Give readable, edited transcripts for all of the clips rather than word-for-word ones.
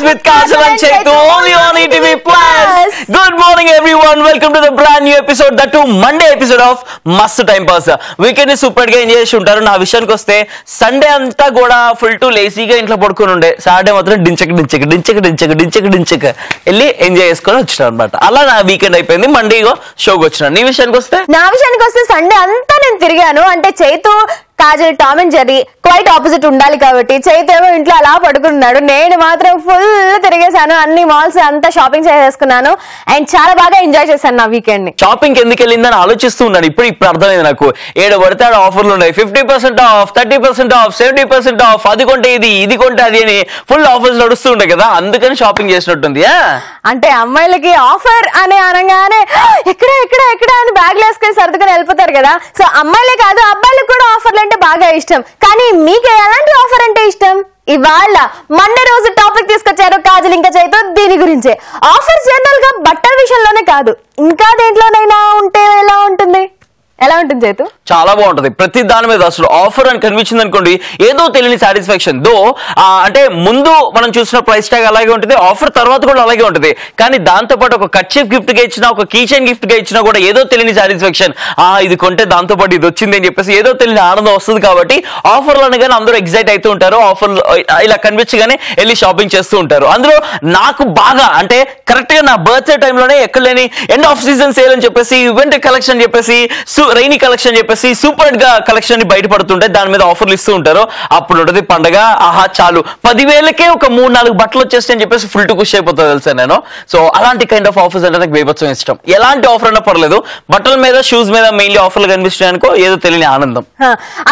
with Kajal and Chetu, only on ETV Plus. Good morning everyone, welcome to the brand new episode, that too Monday episode of Mast Time Pass. Weekend is super ga enjoy chestuntaru. Na vishayaniki vaste Sunday anta kuda full to lazy ga intlo padukoni unde. Saturday matram dinchek elli enjoy cheskoni vachina annamata. Ala na weekend ayipindi, Monday go show ki vachina. Nee vishayaniki vaste Sunday anta nenu tiriganu ante Chetu Kajal Tom and Jerry quite opposite ఉండాలి కాబట్టి చైతు ఏమో ఇంట్లో అలా పడుకున్నాడు, నేను మాత్రం full తిరిగేశాను, అన్ని malls అంతా షాపింగ్ చేసేసుకున్నాను అండ్ చాలా బాగా ఎంజాయ్ చేశాను నా వీకెండ్ ని. షాపింగ్ ఎందుకు వెళ్ళిందని ఆలోచిస్తూ ఉన్నాను. ఇప్పుడు అర్థమైంది నాకు. ఏడు పడితే ఆఫర్లు ఉన్నాయి, 50% ఆఫ్, 30% ఆఫ్, 70% ఆఫ్, అది కొంటే ఇది కొంటే అది అని ఫుల్ ఆఫర్స్ నడుస్తూ ఉంటాయి కదా, అందుకని షాపింగ్ చేసినట్టుంది. అంటే అమ్మాయిలకి ఆఫర్ అని అనగానే ఎక్కడ అని బ్యాగ్ వేసుకొని సర్దుకొని వెళ్ళిపోతారు కదా. సో అమ్మాయిలే కాదు అబ్బాయిలకు కూడా ఆఫర్లు అంటే బాగా ఇష్టం. కానీ మీకు ఎలాంటి ఆఫర్ అంటే ఇష్టం? ఇవాళ మండే రోజు టాపిక్ తీసుకొచ్చారు కాజల్ ఇంకా చైతు. దీని గురించే ఆఫర్స్ జనరల్ గా బట్టల విషయంలోనే కాదు, ఇంకా దేంట్లోనైనా ఉంటే ఎలా ఉంటుంది చైతు? చాలా బాగుంటది. ప్రతి దాని మీద అసలు ఆఫర్ అని కనిపించింది అనుకోండి, ఏదో తెలియని సాటిస్ఫాక్షన్. దో అంటే ముందు మనం చూసిన ప్రైస్ ట్యాగ్ అలాగే ఉంటుంది, ఆఫర్ తర్వాత కూడా అలాగే ఉంటుంది. కానీ దాంతోపాటు ఒక కర్చీఫ్ గిఫ్ట్ గా ఇచ్చినా, ఒక కీ చైన్ గిఫ్ట్ గా ఇచ్చినా కూడా ఏదో తెలియని సాటిస్ఫాక్షన్. ఇది కొంటే దాంతోపాటు ఇది వచ్చింది అని చెప్పేసి ఏదో తెలియని ఆనందం వస్తుంది. కాబట్టి ఆఫర్లు అనగానే అందరూ ఎగ్జైట్ అవుతూ ఉంటారు, ఆఫర్లు ఇలా కనిపించగానే వెళ్ళి షాపింగ్ చేస్తూ ఉంటారు. అందులో నాకు బాగా అంటే కరెక్ట్ గా నా బర్త్డే టైంలోనే ఎక్కడ లేని ఎండ్ ఆఫ్ సీజన్ సేల్ అని చెప్పేసి, వింటర్ కలెక్షన్ చెప్పేసి, రైనీ కలెక్షన్ చెప్పేసి సూపర్ గా కలెక్షన్ బయటపడుతుంటే దాని మీద ఆఫర్లు ఇస్తూ ఉంటారు. అప్పుడు ఉంటుంది పండగ, ఆహా చాలు 10,000కే ఒక 3-4 బట్టలు వచ్చేస్తాయి అని చెప్పేసి ఫుల్ టు ఖుషి అయిపోతుంది తెలుసా నేను. సో అలాంటి కైండ్ ఆఫ్ ఆఫర్స్ అంటే నాకు బేబత్సం ఇష్టం. ఎలాంటి ఆఫర్ అయినా పర్లేదు, బట్టల మీద షూస్ మీద మెయిన్లీ ఆఫర్లు కనిపిస్తున్నాయి అనుకో, ఏదో తెలియని ఆనందం.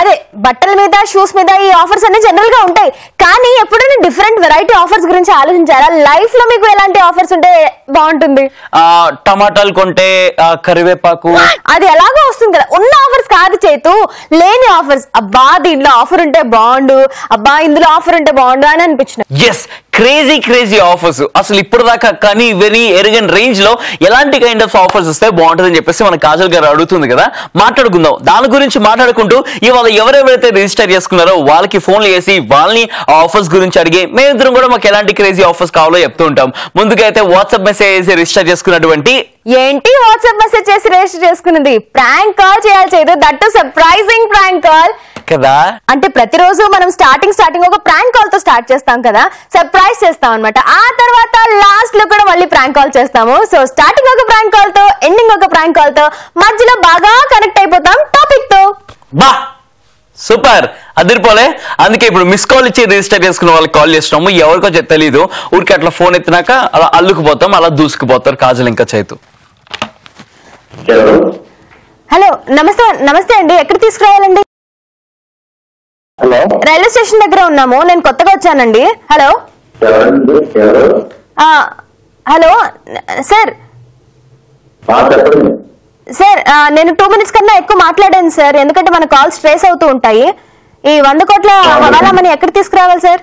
అదే బట్టల మీద షూస్ మీద ఈ ఆఫర్స్ అన్ని జనరల్ గా ఉంటాయి. కానీ ఎప్పుడైనా డిఫరెంట్ వెరైటీ ఆఫర్స్ గురించి ఆలోచించారా? లైఫ్ లో మీకు ఎలాంటి ఆఫర్స్ ఉంటే బాగుంటుంది? టమాటాలు కొంటే కరివేపాకు, అది ఎలాగో వస్తుంది కదా. ఉన్న ఆఫర్స్ కాదు చైతు, లేని ఆఫర్స్. అబ్బా దీంట్లో ఆఫర్ ఉంటే బాగుండు, అబ్బా ఇందులో ఆఫర్ ఉంటే బాగుండు అని అనిపించిన. Yes, crazy offers. అసలు ఇప్పుడు దాకా కానీ వెరీ ఎరగన్ రేంజ్ లో ఎలాంటి కైండ్ ఆఫ్ ఆఫర్స్ వస్తే బాగుంటుంది అని చెప్పేసి మన కాజల్ గారు అడుగుతుంది కదా, మాట్లాడుకుందాం. దాని గురించి మాట్లాడుకుంటూ ఇవాళ ఎవరెవరైతే రిజిస్టర్ చేసుకున్నారో వాళ్ళకి ఫోన్లు చేసి వాళ్ళని ఆఫర్స్ గురించి అడిగి మేమిద్దరం కూడా మాకు ఎలాంటి క్రేజీ ఆఫర్స్ కావాలో చెప్తూ ఉంటాం. ముందుగా అయితే వాట్సాప్ మెసేజ్ చేసి రిజిస్టర్ చేసుకున్నటువంటి ఏంటి వాట్సాప్ మెసేజ్ చేసి రిజిస్టర్ చేసుకున్నది, ప్రాంక్ కాల్ చేయాలి చేయదు, that to surprising prank call కదా. అంటే ప్రతిరోజు మనం స్టార్టింగ్ ఒక ప్రాంక్ కాల్ తో స్టార్ట్ చేస్తాం కదా, సర్ప్రైజ్ చేస్తాం అనమాట. ఆ తర్వాత లాస్ట్ లో కూడా మళ్ళీ ప్రాంక్ కాల్ చేస్తాము. సో స్టార్టింగ్ ఒక ప్రాంక్ కాల్ తో, ఎండింగ్ ఒక ప్రాంక్ కాల్ తో, మధ్యలో బాగా కనెక్ట్ అయిపోతాం టాపిక్ తో. బా సూపర్, అదిరిపోలే. అందుకే ఇప్పుడు మిస్ కాల్ ఇచ్చి రిజిస్టర్ చేసుకున్న వాళ్ళకి కాల్ చేస్తున్నాము. ఎవరికో తెలీదు, ఊరికి అట్లా ఫోన్ ఎత్తినాక అలా అల్లుకుపోతాం, అలా దూసుకుపోతారు కాజల్ ఇంకా చైతు. హలో, నమస్తే అండి. ఎక్కడ తీసుకురావాలండి? రైల్వే స్టేషన్ దగ్గర ఉన్నాము, నేను కొత్తగా వచ్చానండి. హలో హలో సార్ నేను 2 minutes కన్నా ఎక్కువ మాట్లాడాను సార్, ఎందుకంటే మన కాల్స్ ట్రేస్ అవుతూ ఉంటాయి. ఈ 100 కోట్ల హవాలా మనీ ఎక్కడ తీసుకురావాలి సార్?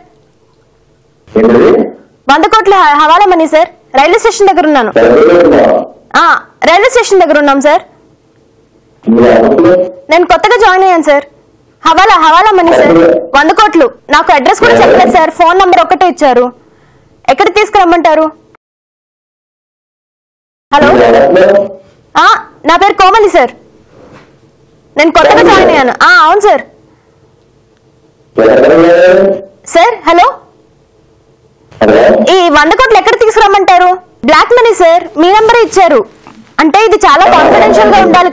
100 కోట్ల హవాలా మనీ సార్, రైల్వే స్టేషన్ దగ్గర ఉన్నాను. రైల్వే స్టేషన్ దగ్గర ఉన్నాం సార్, నేను కొత్తగా జాయిన్ అయ్యాను సార్. హవాలా మనీ సార్ 100 కోట్లు. నాకు అడ్రస్ కూడా చెప్పలేదు సార్, ఫోన్ నంబర్ ఒక్కటే ఇచ్చారు. ఎక్కడ తీసుకురమ్మంటారు? హలో, నా పేరు కోమలి సార్, నేను కొత్తగా జాయిన్ అయ్యాను. అవును సార్. సార్ హలో, ఈ 100 కోట్లు ఎక్కడ తీసుకురమ్మంటారు? బ్లాక్ మనీ సార్, మీ నంబర్ ఇచ్చారు. అంటే ఇది చాలా కాన్ఫిడెన్షియల్ గా ఉండాలి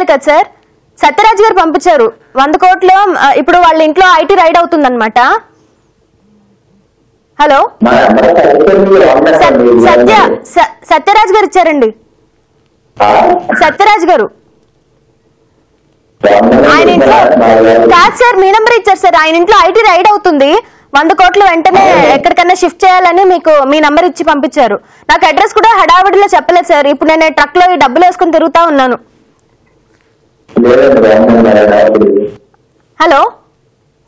కదా సార్, సత్యరాజ్ గారు పంపించారు 100 కోట్లు. ఇప్పుడు వాళ్ళ ఇంట్లో ఐటీ రైడ్ అవుతుంది అనమాట. హలో, సత్యరాజ్ గారు ఇచ్చారండి, సత్యరాజ్ గారు. ఆయన ఇంట్లో కాదు సార్, మీ నెంబర్ ఇచ్చారు సార్. ఆయన ఇంట్లో ఐటీ రైడ్ అవుతుంది, 100 కోట్లు వెంటనే ఎక్కడికన్నా షిఫ్ట్ చేయాలని మీకు మీ నంబర్ ఇచ్చి పంపించారు. నాకు అడ్రస్ కూడా హడావిడిలో చెప్పలేదు సార్. ఇప్పుడు నేను ట్రక్ లో ఈ డబ్బులు వేసుకుని తిరుగుతా ఉన్నాను. హలో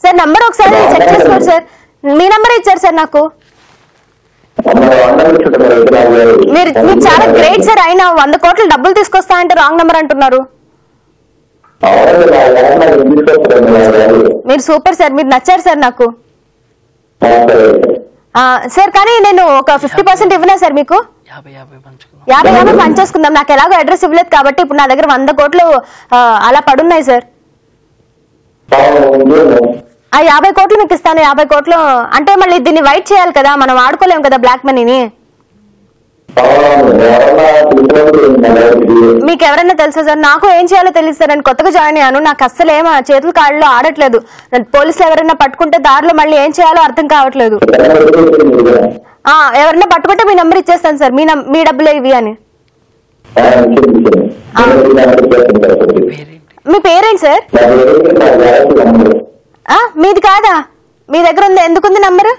సార్, నంబర్ ఒకసారి చెక్ చేసుకోండి సార్. మీ నంబర్ ఇచ్చారు సార్ నాకు. మీరు చాలా గ్రేట్ సార్. అయినా 100 కోట్లు డబ్బులు తీసుకొస్తా అంటే రాంగ్ నెంబర్ అంటున్నారు. మీరు సూపర్ సార్, మీరు నచ్చారు సార్ నాకు. సార్ కానీ నేను ఒక 50% ఇవ్వనా సార్ మీకు? 50 పంచేసుకుందాం. నాకు ఎలాగో అడ్రస్ ఇవ్వలేదు కాబట్టి ఇప్పుడు నా దగ్గర 100 కోట్లు అలా పడున్నాయి సార్. ఆ 50 కోట్లు మీకు ఇస్తాను. 50 కోట్లు అంటే మళ్ళీ దీన్ని వైట్ చేయాలి కదా, మనం ఆడుకోలేము కదా బ్లాక్ మనీని. మీకు ఎవరైనా తెలుసా సార్? నాకు ఏం చేయాలో తెలియదు సార్, నేను కొత్తగా జాయిన్ అయ్యాను. నాకు అస్సలు ఏం చేతులు కాళ్ళు ఆడట్లేదు. పోలీసులు ఎవరైనా పట్టుకుంటే దారిలో మళ్ళీ ఏం చేయాలో అర్థం కావట్లేదు. ఎవరైనా పట్టుకుంటే మీ నెంబర్ ఇచ్చేస్తాను సార్, మీ డబ్బులే ఇవి అని. మీ పేరేంటి సార్? మీది కాదా? మీ దగ్గర ఉంది, ఎందుకుంది నంబరు?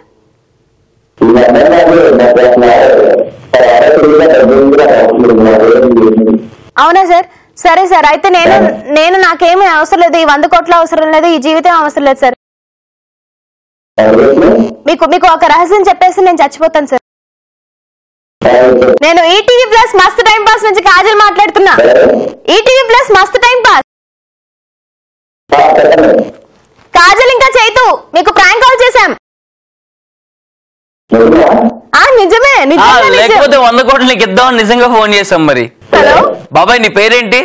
అవునా సార్? సరే సార్, అయితే నేను నాకేమీ అవసరం లేదు, ఈ 100 కోట్ల అవసరం లేదు, ఈ జీవితం అవసరం లేదు సార్. మీకు ఒక రహస్యం చెప్పేసి నేను చచ్చిపోతాను సార్. నేను ఈటీవీ ప్లస్ మస్త్ టైం పాస్ నుంచి కాజల్ మాట్లాడుతున్నా. ఈటీవీ ప్లస్ మస్త్ టైం పాస్. కాజల్ ఇంకా చైతు మీకు ప్రాంక్ కాల్ చేశాం. నిజమే, లేకపోతే 100 కోట్లు నీకు ఇద్దామని నిజంగా ఫోన్ చేసాం. మరి హలో బాబాయ్, నీ పేరేంటి?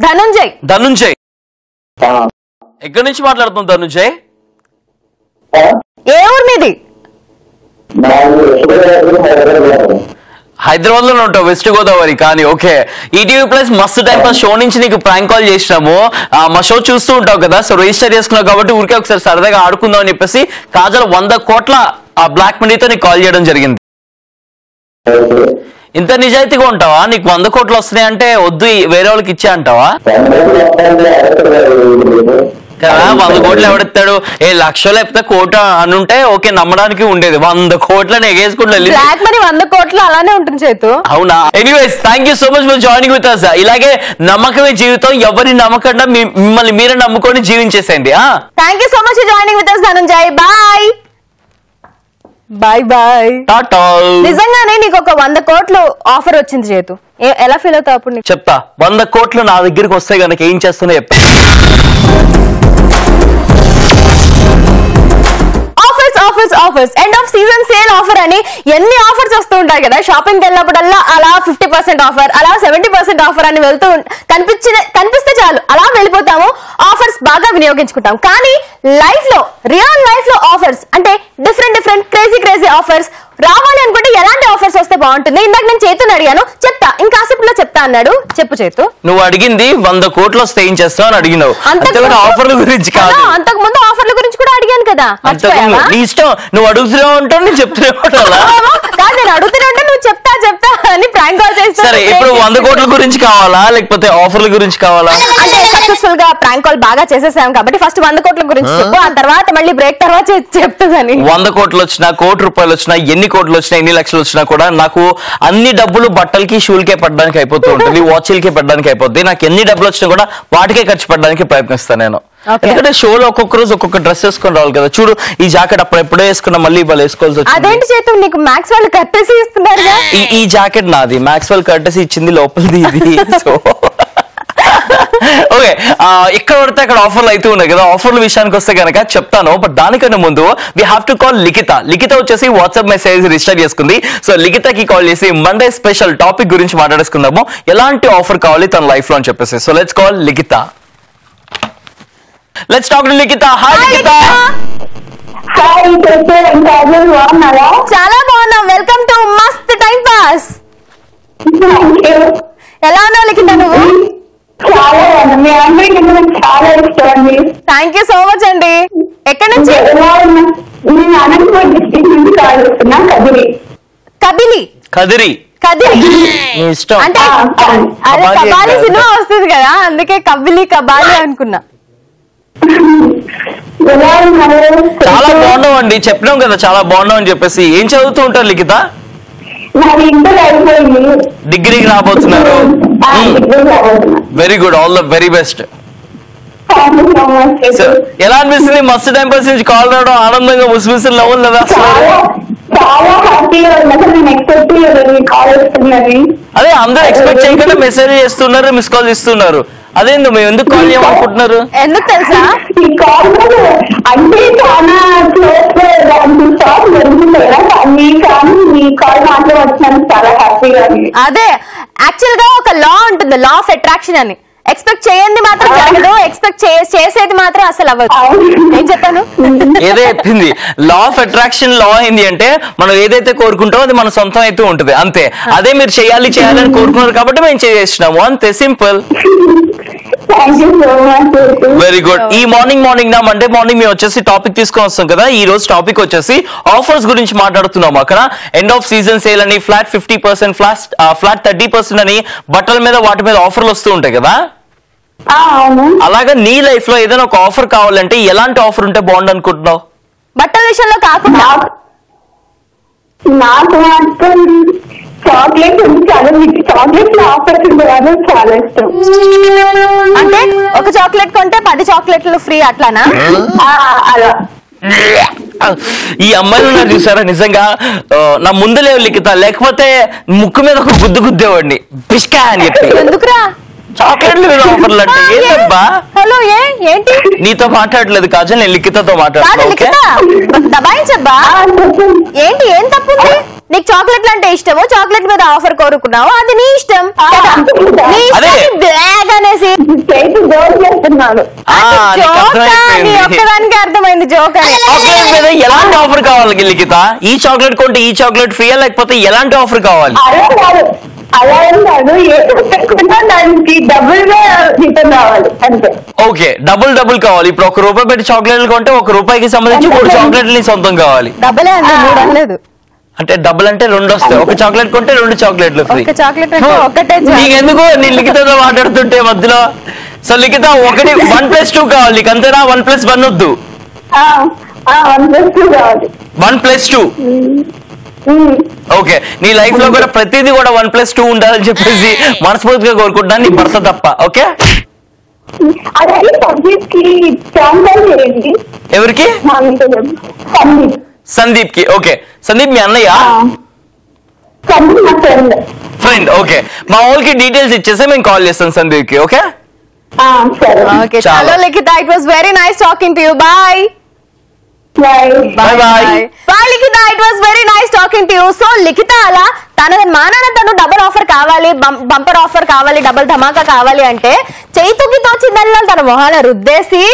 ధనుంజయ్. ధనుంజయ్ ఎక్కడి నుంచి మాట్లాడుతున్నావు ధనుంజయ్? ఏ ఊరు మీది? హైదరాబాద్ లో ఉంటావు, వెస్ట్ గోదావరి. కానీ ఓకే, ఈటీవీ ప్లస్ మస్త్ టైం పాస్ షో నుంచి నీకు ప్రాంక్ కాల్ చేసినాము. మా షో చూస్తూ ఉంటావు కదా, సో రిజిస్టర్ చేసుకున్నావు కాబట్టి ఊరికే ఒకసారి సరదాగా ఆడుకుందాం అని చెప్పేసి కాజల్ 100 కోట్ల బ్లాక్ మనీతో నీకు కాల్ చేయడం జరిగింది. ఇంత నిజాయితీగా ఉంటావా? నీకు 100 కోట్లు వస్తున్నాయి అంటే వద్దు వేరే వాళ్ళకి ఇచ్చే అంటావా? 100 కోట్లు ఎవడెత్తాడు? 1,00,000 లేకపోతే కోట అని ఉంటే ఓకే, నమ్మడానికి ఉండేది. 100 కోట్లని ఎగేసుకుంటూ 100 కోట్లు అలానే ఉంటుంది చేతు. అవునా? Anyways, thank you so much for joining with us. ఇలాగే నమ్మకమే జీవితం, ఎవరిని నమ్మకుండా మిమ్మల్ని మీరే నమ్ముకొని జీవించేసేయండి. Thank you so much for joining with us Dhanunjay. Bye bye bye. నిజంగానే నీకు ఒక 100 కోట్లు ఆఫర్ వచ్చింది చేతు, ఎలా ఫీల్ అవుతావు అప్పుడు? చెప్తా. 100 కోట్లు నా దగ్గరికి వస్తే గనక ఏం చేస్తున్నా చెప్తా. Offers end of season sale offer అని ఎన్ని ఆఫర్స్ వస్తూ ఉంటాయి కదా. షాపింగ్కి వెళ్ళినప్పుడల్లా అలా 50% ఆఫర్, అలా 70% ఆఫర్ అని వెళ్తూ కనిపిస్తే చాలు అలా వెళ్ళిపోతాము, ఆఫర్స్ బాగా వినియోగించుకుంటాం. కానీ రియల్ లైఫ్ లో ఆఫర్స్ అంటే డిఫరెంట్ క్రేజీ ఆఫర్స్ రావాలి అనుకుంటే ఎలాంటి ఆఫర్స్ వస్తే బాగుంటుంది? ఇందాక నేను చేతుని అడిగాను, చెప్తా ఇంకాసేపులో చెప్తా అన్నాడు. చెప్పు చేతు. నువ్వు అడిగింది 100 కోట్లు వస్తే ఏం చేస్తావు అని అడిగినావు, ఆఫర్ల గురించి కాదు. అంతకు ముందు ఆఫర్ల గురించి కూడా అడిగాను కదా. నీ ఇష్టం, నువ్వు అడుగుతూనే ఉంటావు, నేను చెప్తూనే ఉంటాను. కాదు, నేను అడుగుతూనే ఉంటా, నువ్వు చెప్తా అని ప్రాంక్ కాల్ చేస్తా. సరే, ఇప్పుడు 100 కోట్ల గురించి కావాలా లేకపోతే ఆఫర్ల గురించి కావాలా? అంటే సక్సెస్ఫుల్ గా ప్రాంక్ కాల్ బాగా చేసేసాం కాబట్టి ఫస్ట్ 100 కోట్ల గురించి చెప్పు, ఆ తర్వాత మళ్ళీ బ్రేక్ తర్వాత చెప్తుందని. 100 కోట్లు వచ్చినా, ₹1,00,00,000 వచ్చినా, ఎన్ని కోట్లు వచ్చినా, ఎన్ని లక్షలు వచ్చినా కూడా నాకు అన్ని డబ్బులు బట్టలకి షూలకే పడడానికి అయిపోతూ ఉంటుంది, వాచ్లకే పడడానికి అయిపోతుంది. నాకు ఎన్ని డబ్బులు వచ్చినా కూడా వాటికే ఖర్చు పెట్టడానికి ప్రయత్నిస్తాను నేను. ఎందుకంటే షోలో ఒక్కొక్క రోజు ఒక్కొక్క డ్రెస్ వేసుకొని రావాలి కదా. చూడు, ఈ జాకెట్ అప్పుడు ఎప్పుడో వేసుకున్నా, మళ్ళీ ఇవాళ వేసుకోవాల్సి వచ్చింది. అదేంటి చేతు, నీకు మ్యాక్స్ వాళ్ళు కర్టెసీ ఇస్తున్నారు. ఈ జాకెట్ నాది, మ్యాక్స్ వాళ్ళు కర్టెసీ ఇచ్చింది, లోపలిది ఇది. సో ఓకే, ఎక్కడ పడితే అక్కడ ఆఫర్లు అయితే ఉన్నాయి కదా. ఆఫర్ల విషయానికి వస్తే కనుక చెప్తాను, బట్ దానికన్నా ముందు వీ హ్యావ్ టు కాల్ లిఖిత. లిఖిత వచ్చేసి వాట్సాప్ మెసేజ్ రిజిస్టర్ చేసుకుంది. సో లిఖితకి కాల్ చేసి మండే స్పెషల్ టాపిక్ గురించి మాట్లాడేసుకుందాము, ఎలాంటి ఆఫర్ కావాలి తన లైఫ్ లో అని చెప్పేసి. So let's call Likhita. Let's talk to Likhita. Hi Likhita. చాలా బాగున్నాం, welcome to Mast time pass. ఎలా ఉన్నావు లిఖిత నువ్వు? థ్యాంక్ యూ సో మచ్ అండి. ఎక్కడి నుంచి? కదిరి. అంటే అదే కబాలి సినిమా వస్తుంది కదా, అందుకే కబాలి అనుకున్నా. చాలా బాగున్నావు అండి, చెప్పినాం కదా చాలా బాగున్నావు అని చెప్పేసి. ఏం చదువుతూ ఉంటారు లిఖిత? డిగ్రీకి రాబోతున్నారు. Very good, all the very best. ఎలా అనిపిస్తుంది మస్త్ టైం పాస్ నుంచి కాల్ రావడం? ఆనందంగా ముసిముసి నవ్వులు లేదా? చాలా చాలా హ్యాపీగా ఉంది. అసలు నేను ఎక్స్పెక్ట్ చేయలేదు ఈ కాల్ వస్తున్నది. అదే అందరూ ఎక్స్పెక్ట్ చేయకుండా మెసేజ్ చేస్తున్నారు, మిస్ కాల్ ఇస్తున్నారు. అదేందో మేము ఎందుకు కాల్ చేయమనుకుంటున్నారు? ఎందుకు తెలుసా? ఈ కాల్ అంటే చాలా క్లోజ్ జరుగుతుందా కానీ మీ కాల్ మాత్రం వచ్చినందుకు చాలా హ్యాపీగా ఉంది. అదే యాక్చువల్ గా ఒక లా ఉంటుంది, లా ఆఫ్ అట్రాక్షన్ అని. ఎక్స్పెక్ట్ చేయండి మాత్రం జరగదు, ఎక్స్పెక్ట్ చేసేది మాత్రం అసలు అవ్వదు. ఏం చెప్పాను? ఏదో చెప్పింది. లా ఆఫ్ అట్రాక్షన్ లా ఏంది అంటే మనం ఏదైతే కోరుకుంటామో అది మన సొంతం అయితే ఉంటుంది అంతే. అదే మీరు చేయాలి చేయాలని కోరుకున్నారు కాబట్టి మేము చేసేసినాము అంతే, సింపుల్. Very good. ఈ మార్నింగ్ నా మండే మార్నింగ్ మేము వచ్చేసి టాపిక్ తీసుకొని వస్తాం కదా. ఈ రోజు టాపిక్ వచ్చేసి ఆఫర్స్ గురించి మాట్లాడుతున్నాము. అక్కడ ఎండ్ ఆఫ్ సీజన్ సేల్ అని, ఫ్లాట్ 50%, ఫ్లాట్ 30% అని బట్టల మీద వాటి మీద ఆఫర్లు వస్తూ ఉంటాయి కదా. అలాగా నీ లైఫ్ లో ఏదైనా ఒక ఆఫర్ కావాలంటే ఎలాంటి ఆఫర్ ఉంటే బాగుండు అనుకుంటున్నావు? బట్టల విషయంలో కాకుండా నాకు మాత్రం చాక్లెట్ చాలా చాక్లెట్ లో ఆఫర్స్ ఉంటుంది, చాలా ఇష్టం. అంటే ఒక చాక్లెట్ కొంటే 10 చాక్లెట్లు ఫ్రీ అట్లానా? అలా ఈ అమ్మాయిలు ఉన్నారు చూసారా, నిజంగా నా ముందు లేవు లిఖిత, లేకపోతే ముక్కు మీద ఒక గుద్దేవాడిని బిస్కా అని చెప్పి. ఎందుకురా చాక్లెట్లు మీద ఆఫర్లు అంటే ఏంటబ్బా? హలో ఏంటి? నీతో మాట్లాడలేదు కాజల్, నేను లిఖితతో మాట్లాడుతున్నా. దబాయించబ్బా ఏంటి? ఏం తప్పుంది? నీకు చాక్లెట్లు అంటే ఇష్టమో, చాక్లెట్ మీద ఆఫర్ కోరుకున్నావు, అది నీ ఇష్టం. బ్లాగ్ అనేసి చేస్తున్నాడు. నీ ఒక్కదానికి అర్థమైంది జోక్ అని. చాక్లెట్ మీద ఎలాంటి ఆఫర్ కావాలి లిఖిత? ఈ చాక్లెట్ కొంటే ఈ చాక్లెట్ ఫ్రీయా, లేకపోతే ఎలాంటి ఆఫర్ కావాలి? అలా ఏం కాదు, దానికి డబుల్ గా రిటర్న్ రావాలి అంతే. ఓకే, డబుల్ కావాలి. ఇప్పుడు ₹1 పెట్టి చాక్లెట్లు కొంటే ₹1కి సంబంధించి 3 చాక్లెట్లు నీ సొంతం కావాలి. డబులే అంటే 3 అనలేదు. అంటే డబుల్ అంటే 2 వస్తాయి. ఒక చాక్లెట్ కొంటే 2 చాక్లెట్లు ఫ్రీ. ఒక చాక్లెట్ అంటే ఒకటే. నీకెందుకు నీ లిఖితతో మాట్లాడుతుంటే మధ్యలో? సో లిఖిత 1+2 కావాలి నీకు అంతేనా? 1+1 వద్దు. 1+2 కావాలి. 1+2. ఓకే, నీ లైఫ్ లో కూడా ప్రతిదీ కూడా 1+2 ఉండాలని చెప్పేసి మనస్ఫూర్తిగా కోరుకుంటున్నాను, నీ భర్త తప్ప. ఓకే, ఎవరికి? సందీప్ కి. ఓకే, సందీప్ మీ అన్నయ్య? ఫ్రెండ్. ఓకే, మా వాళ్ళకి డీటెయిల్స్ ఇచ్చేసి మేము కాల్ చేస్తాం సందీప్ కి. Okay, hello Likhita, it was very nice talking to you. Bye. Likhita, it was very nice talking to you. So Likhita అలా మా నాన్న తను డబుల్ ఆఫర్ కావాలి, బంపర్ ఆఫర్ కావాలి, డబుల్ ధమాకా కావాలి అంటే చైతుకి తోచిందల్లా తన మొహాన రుద్దేసి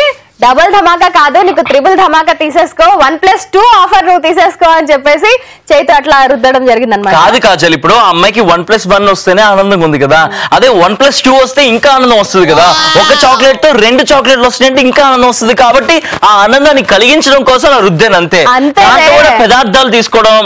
డబుల్ ధమాకా కాదు నీకు ట్రిపుల్ ధమాకా తీసేసుకో, 1+2 ఆఫర్ నువ్వు తీసేసుకో అని చెప్పేసి చైతు అట్లా రుద్దడం జరిగింది అనమాట. కాదు కాజల్, ఇప్పుడు అమ్మాయికి 1+1 వస్తేనే ఆనందంగా ఉంది కదా, అదే 1+2 వస్తే ఇంకా ఆనందం వస్తుంది కదా. ఒక చాక్లెట్ తో 2 చాక్లెట్లు వస్తున్నాయంటే ఇంకా ఆనందం వస్తుంది. కాబట్టి ఆ ఆనందాన్ని కలిగించడం కోసం రుద్దాను అంతే. కూడా పదార్థాలు తీసుకోవడం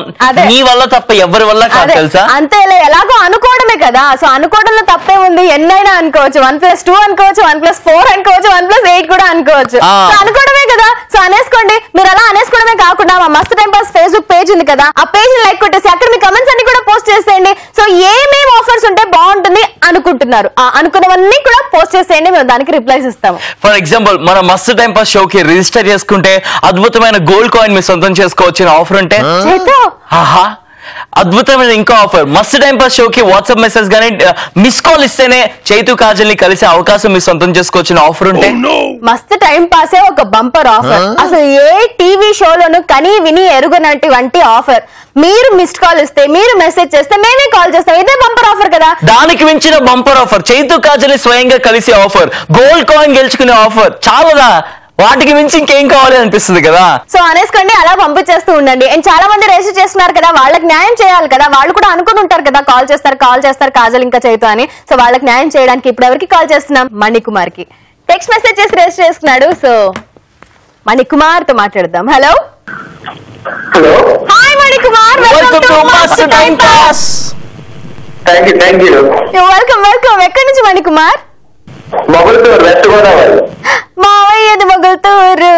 నీ వల్ల తప్ప ఎవరి వల్ల కాదు తెలుసా. అంతేలే, ఎలాగో అనుకోవడమే కదా. సో అనుకోవడంలో తప్పే ఉంది, ఎన్నైనా అనుకోవచ్చు. 1+2 అనుకోవచ్చు, 1+4 అనుకోవచ్చు, 1+8 కూడా అనుకోవచ్చు. అనుకోవడమే కదా. సో అనేసుకోండి. మీరు అలా అనేసుకోవడమే కాకుండా మా మస్త్ టైం పాస్ ఫేస్బుక్ పేజ్ ఉంది కదా, ఆ పేజ్ లైక్ కొట్టేసి అక్కడ మీ కమెంట్స్ అన్ని కూడా పోస్ట్ చేసేయండి. సో ఏమేమి ఆఫర్స్ ఉంటే బాగుంటుంది అనుకుంటున్నారు అనుకున్నవన్నీ కూడా పోస్ట్ చేసేయండి, మేము దానికి రిప్లైస్ ఇస్తాము. ఫర్ ఎగ్జాంపుల్ మన మస్త్ టైం పాస్ షోకి రిజిస్టర్ చేసుకుంటే అద్భుతమైన గోల్డ్ కాయిన్ మీ సొంతం చేసుకోవచ్చు ఆఫర్ ఉంటే అద్భుతమైన ఇంకో ఆఫర్. మస్త్ టైం పాస్ షోకి వాట్సాప్ మెసేజ్ గానీ మిస్ కాల్ ఇస్తేనే చైతు కాజల్ ని కలిసే అవకాశం మీ సొంతం చేసుకోవచ్చు ఆఫర్ ఉంటే మస్త్ టైం పాసే ఒక బంపర్ ఆఫర్. అసలు ఏ టీవీ షోలోను కనీ విని ఎరుగనటువంటి ఆఫర్. మీరు మిస్డ్ కాల్ ఇస్తే, మీరు మెసేజ్ చేస్తే మేమే కాల్ చేస్తాం. ఇదే బంపర్ ఆఫర్ కదా. దానికి మించిన బంపర్ ఆఫర్ చైతు కాజల్ స్వయంగా కలిసే ఆఫర్, గోల్డ్ కాయిన్ గెలుచుకునే ఆఫర్. చాలదా? వాటికి మించి ఇంకేం కావాలి అనిపిస్తుంది కదా. సో అనేసుకోండి, అలా పంపించేస్తూ ఉండండి. అండ్ చాలా మంది రిజిస్టర్ చేస్తున్నారు కదా, వాళ్ళకి న్యాయం చేయాలి కదా. వాళ్ళు కూడా అనుకుని ఉంటారు కదా కాల్ చేస్తారు కాజల్ ఇంకా చైతు అని. సో వాళ్ళకి న్యాయం చేయడానికి ఇప్పుడు ఎవరికి కాల్ చేస్తున్నాం? మణికుమార్ కి టెక్స్ట్ మెసేజ్ చేసి రిజిస్టర్ చేసుకున్నాడు. సో మణికుమార్ తో మాట్లాడదాం. Hello hi Manikumar, welcome to Mast time pass. Thank you. You welcome. ఎక్కడి నుంచి మణికుమార్? మొగల్తూరు, వెస్ట్ గోదావరి. మావయ్యది మొగల్తూరు,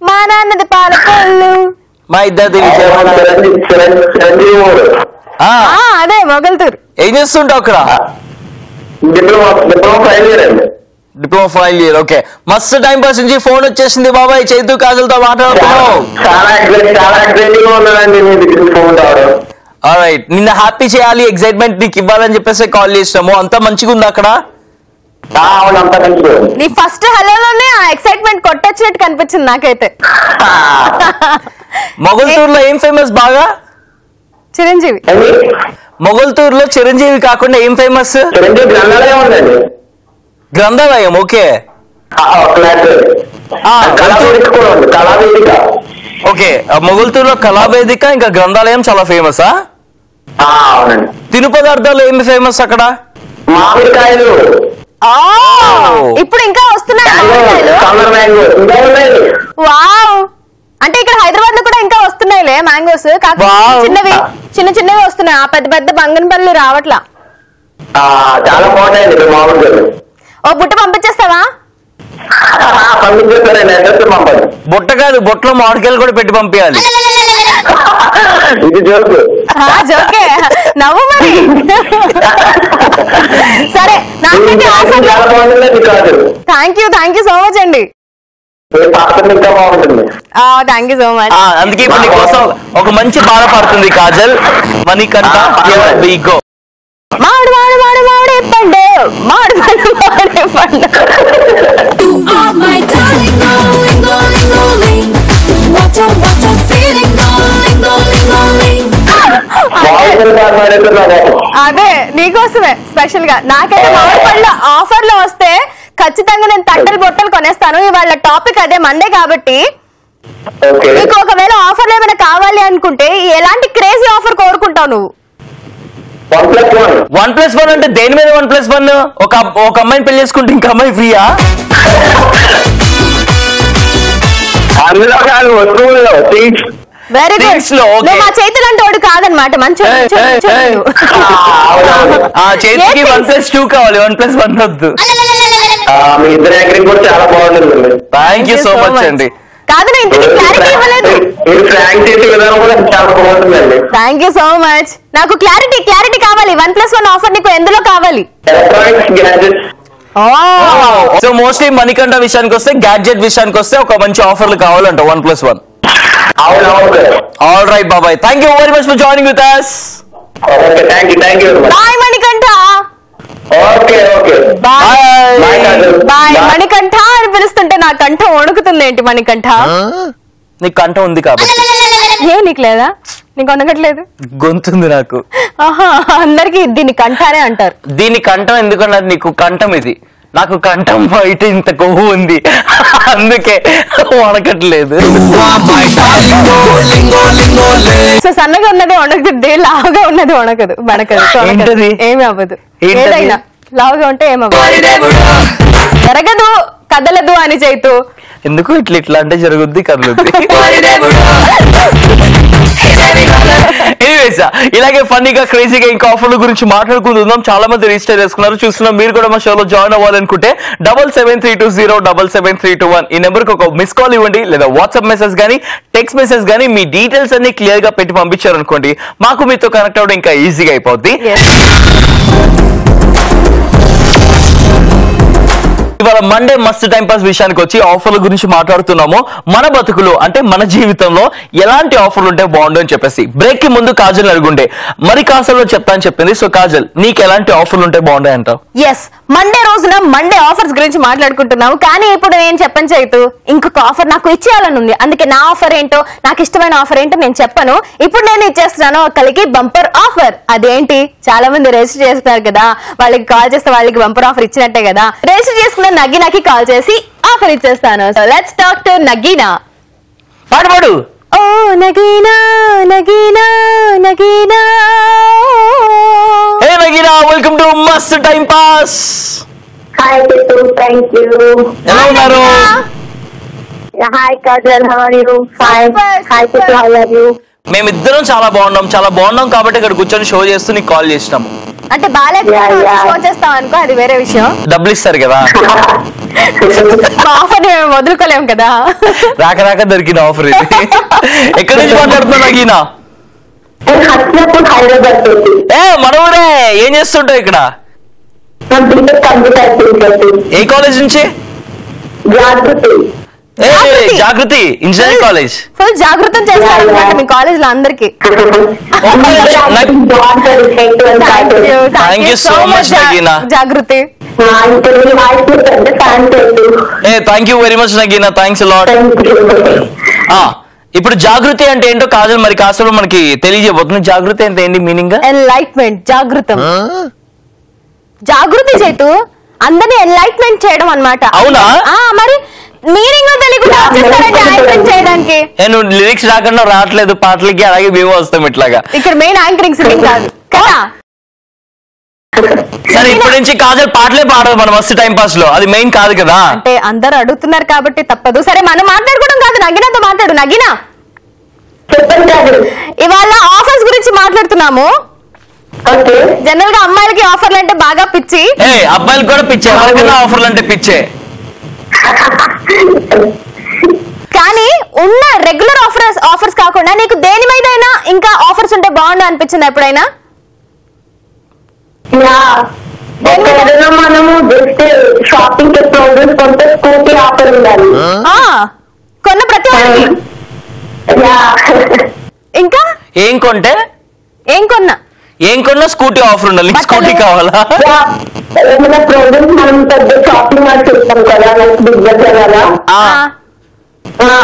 మా నాన్నది పాలకొల్లు, మా ఇద్దరిది అదే మొగల్తూరు. ఏం చేస్తుంటావు అక్కడ? డిప్లొమా ఫైనల్ ఇయర్ అండి. Diploma final year. ఓకే, మస్తు టైం పాస్ నుంచి ఫోన్ వచ్చేసింది బాబాయ్. చైతు కాజల్తో మాట్లాడుతున్నావు. చాలా ఎక్సైటింగ్ గా ఉన్నదండి మీ దగ్గర ఫోన్ రావడం. ఆల్రైట్, నిన్న హ్యాపీ చేయాలి, ఎక్సైట్మెంట్ నీకు ఇవ్వాలని చెప్పేసి కాల్ చేసినాము. అంతా మంచిగా ఉంది అక్కడ? అవును, అంతా మంచిగా. నీ ఫస్ట్ హలోలోనే ఆ ఎక్సైట్మెంట్ కొట్టొచ్చినట్టు కనిపించింది నాకైతే. మొగల్తూరులో ఏం ఫేమస్ బాగా? చిరంజీవి. మొగల్తూరులో చిరంజీవి కాకుండా ఏం ఫేమస్? చిరంజీవి గ్రంథాలయం ఉందండి. గ్రంథాలయం. ఓకే, కళావేదిక. ఓకే, మొగల్తూరులో కళావేదిక ఇంకా గ్రంథాలయం చాలా ఫేమసా? అవునండి. తిను పదార్థాలు ఏమి ఫేమస్ అక్కడ? మామిడికాయలు. ఇప్పుడు ఇంకా వస్తున్నాయి మామిడికాయలు. వావ్, అంటే ఇక్కడ హైదరాబాద్ లో కూడా ఇంకా వస్తున్నాయిలే మ్యాంగోస్. కాకపోతే చిన్నవి వస్తున్నాయి, ఆ పెద్ద పెద్ద బంగనపల్లి రావట్లా. చాలా బాగున్నాయండి మామిడికాయలు. ఓ బుట్ట పంపించేస్తావా? పంపించేస్తారండి, అడ్రస్ పంపండి. బుట్ట కాదు, బుట్టలో మామిడికాయలు కూడా పెట్టి పంపించాలి. ఇది జోక్. జోకే, నవ్వు మరి. సరే, నాకైతే థ్యాంక్ యూ సో మచ్ అండి. ఇంకా బాగుంటుంది. Thank you so much. అందుకే ఇప్పుడు నీకోసం ఒక మంచి పాట పాడుతుంది కాజల్, మణికంఠ. మామిడి మామిడి మామిడి మామిడి పండు, మామిడి పండు మామిడి పండు. అదే నీకోసమే స్పెషల్ గా. నాకైతే మామిడి పండ్లు ఆఫర్ లో వస్తే ఖచ్చితంగా నేను తట్టలు బొట్టలు కొనేస్తాను. ఇవాళ టాపిక్ అదే, మండే కాబట్టి. నీకు ఒకవేళ ఆఫర్లు ఏమైనా కావాలి అనుకుంటే ఎలాంటి క్రేజీ ఆఫర్ కోరుకుంటావు నువ్వు? 1+1 అంటే దేని మీద 1+1? ఒక అమ్మాయిని పెళ్లి చేసుకుంటే ఇంక అమ్మాయి ఫ్రీయా? Very good. నువ్వు మా చేతులు అంటే వాడు కాదనమాట, మంచి చేతికి 1+2 కావాలి, 1+1 వద్దు. మీ ఇద్దరు యాక్టింగ్ కూడా చాలా బాగుంటుంది. థ్యాంక్ యూ సో మచ్ అండి. కాదు, నేను ఇంతకీ క్లారిటీ ఇవ్వలేదు. Thank you so much. నాకు క్లారిటీ కావాలి. 1+1 ఆఫర్ నీకు ఎందులో కావాలి? సో మోస్ట్లీ మణికంఠ విషయానికి వస్తే, గ్యాడ్జెట్ విషయానికి వస్తే ఒక మంచి ఆఫర్లు కావాలంట 1+1. ఆల్ రైట్ బాబాయ్, thank you very much for joining with us. Bye Manikanta. Bye Manikanta అని పిలుస్తుంటే నా కంఠం వణుకుతుంది. ఏంటి మణికంఠ? నీకు కంఠం ఉంది కాబట్టి. నీకు లేదా? నీకు వణకట్లేదు? గొంతుంది నాకు. అందరికి దీన్ని కంఠానే అంటారు. దీని కంఠం ఎందుకన్నారు? నీకు కంఠం ఇది, నాకు కంఠం బయట ఇంత కొవ్వు ఉంది, అందుకే వణకట్లేదు. సో సన్నగా ఉన్నది వణకుద్ది, లావుగా ఉన్నది వణకదు. ఏమి అవ్వదు. ఏదైనా లావుగా ఉంటే ఏమవ్వదు. జరగదు, కదలదు అని చైతు. ఎందుకు ఇట్లా అంటే జరుగుద్ది, కదలుద్ది. ఎనీవేస్, ఇలాగే ఫన్నీగా క్రేజీగా ఇంకా ఆఫర్ల గురించి మాట్లాడుకుందాం. చాలా మంది రిజిస్టర్ చేసుకున్నారు, చూస్తున్నాం. మీరు కూడా మా షోలో జాయిన్ అవ్వాలనుకుంటే 7732077321 ఈ నెంబర్ కి ఒక మిస్ కాల్ ఇవ్వండి, లేదా వాట్సాప్ మెసేజ్ గానీ టెక్స్ట్ మెసేజ్ గానీ మీ డీటెయిల్స్ అన్ని క్లియర్ గా పెట్టి పంపించారనుకోండి, మాకు మీతో కనెక్ట్ అవ్వడం ఇంకా ఈజీగా అయిపోద్ది. ఇవాళ మండే మస్తు టైం పాస్ విషయానికి వచ్చి ఆఫర్ల గురించి మాట్లాడుతున్నాము. మన బతుకులు అంటే మన జీవితంలో ఎలాంటి ఆఫర్లు ఉంటే బాగుండు అని చెప్పేసి బ్రేక్ కి ముందు కాజల్ అడుగుండే మరి కాసల్లో చెప్తాను చెప్పింది. సో కాజల్, నీకు ఎలాంటి ఆఫర్లు ఉంటే బాగుండే అంటావు? ఎస్, మండే రోజున మండే ఆఫర్స్ గురించి మాట్లాడుకుంటున్నాము. కానీ ఇప్పుడు నేను చెప్పను చైతు, ఇంకొక ఆఫర్ నాకు ఇచ్చేయాలని ఉంది. అందుకే నా ఆఫర్ ఏంటో, నాకు ఇష్టమైన ఆఫర్ ఏంటో నేను చెప్పను. ఇప్పుడు నేను ఇచ్చేస్తున్నాను ఒకరికి బంపర్ ఆఫర్. అదేంటి? చాలా మంది రిజిస్టర్ చేస్తున్నారు కదా, వాళ్ళకి కాల్ చేస్తే వాళ్ళకి బంపర్ ఆఫర్ ఇచ్చినట్టే కదా. రిజిస్టర్ చేసుకున్న నగీనాకి కాల్ చేసి ఆఫర్ ఇచ్చేస్తాను. So let's talk to Nagina. పాడు. ఓ Nagina Nagina Nagina. Hey Nagina, welcome to Mast time pass. Hi Tittu, thank you. ఎలా ఉన్నారు? Hi Kajal, how are you? Fine. Hi Tittu, how are you? మేమిద్దరం చాలా బాగున్నాం కాబట్టి ఇక్కడ కూర్చొని షో చేస్తూ నీకు కాల్ చేసినాము. అంటే బాగాలేకపోతే షో చేస్తాం అనుకో, అది వేరే విషయం. డబ్బులు ఇస్తారు కదా, ఆఫర్ మేము వదులుకోలేము కదా. రాక దొరికిన ఆఫర్ ఇది. ఎక్కడి నుంచి మాట్లాడుతున్నా నగీనా? హైదరాబాద్. మన ఊరే. ఏం చేస్తుంటావు ఇక్కడ? BTech computer teacher. ఏ కాలేజ్ నుంచి? Jagruti. Jagruti engineering college. Full జాగృతం చేస్తారన్నమాట మీ కాలేజ్ లో అందరికి. Thank you so much Nagina. Jagruti. Thank you very much Nagina, thanks lot. ఇప్పుడు జాగృతి అంటే ఏంటో కాజల్ మరి కాసేపు మనకి తెలియజేయబోతుంది. జాగృతి అంటే ఏంటి మీనింగ్? ఎన్లైట్మెంట్, జాగృతం. జాగృతి చేతు అందరినీ ఎన్లైట్మెంట్ చేయడం అన్నమాట. అవునా? మరి మీనింగ్ తెలియకుండా వచ్చేస్తారంటే యాంకరింగ్ చేయడానికి. నేను లిరిక్స్ రాకుండా రావట్లేదు పాటలకి, అలాగే మేము వస్తాం ఇట్లాగా. ఇక్కడ మెయిన్ యాంకరింగ్ సింగింగ్ కాదు కదా. సరే ఇప్పటి నుంచి కాజల్ పాటలే పాడదు మనం మస్తు టైం పాస్ లో, అది మెయిన్ కాదు కదా. అంటే అందరు అడుగుతున్నారు కాబట్టి తప్పదు. సరే మనం మాట్లాడుకోవడం కాదు, నగీనాతో మాట్లాడు. నగీనా, ఇవాళ ఆఫర్స్ గురించి మాట్లాడుతున్నాము. జనరల్ గా అమ్మాయిలకి ఆఫర్లు అంటే బాగా పిచ్చి, అబ్బాయిలకు కూడా పిచ్చే, ఎవరికైనా ఆఫర్లు అంటే పిచ్చే. కానీ ఉన్న రెగ్యులర్ ఆఫర్స్ కాకుండా నీకు దేని మీద ఇంకా ఆఫర్స్ ఉంటే బాగుండు అనిపించింది ఎప్పుడైనా? మనము జస్ట్ షాపింగ్ ప్రోడక్ట్స్ కొంటే స్కూటీ ఆఫర్ ఉండాలి కొన్న ప్రతి వారికి. ఇంకా ఏం కొన్నా స్కూటీ ఆఫర్ ఉండాలి. స్కూటీ కావాలా? ఏమైనా ప్రోడక్ట్స్ మనం పెద్ద షాపింగ్ మాల్ చేస్తాం కదా, బిగ్ బజార్ కదా,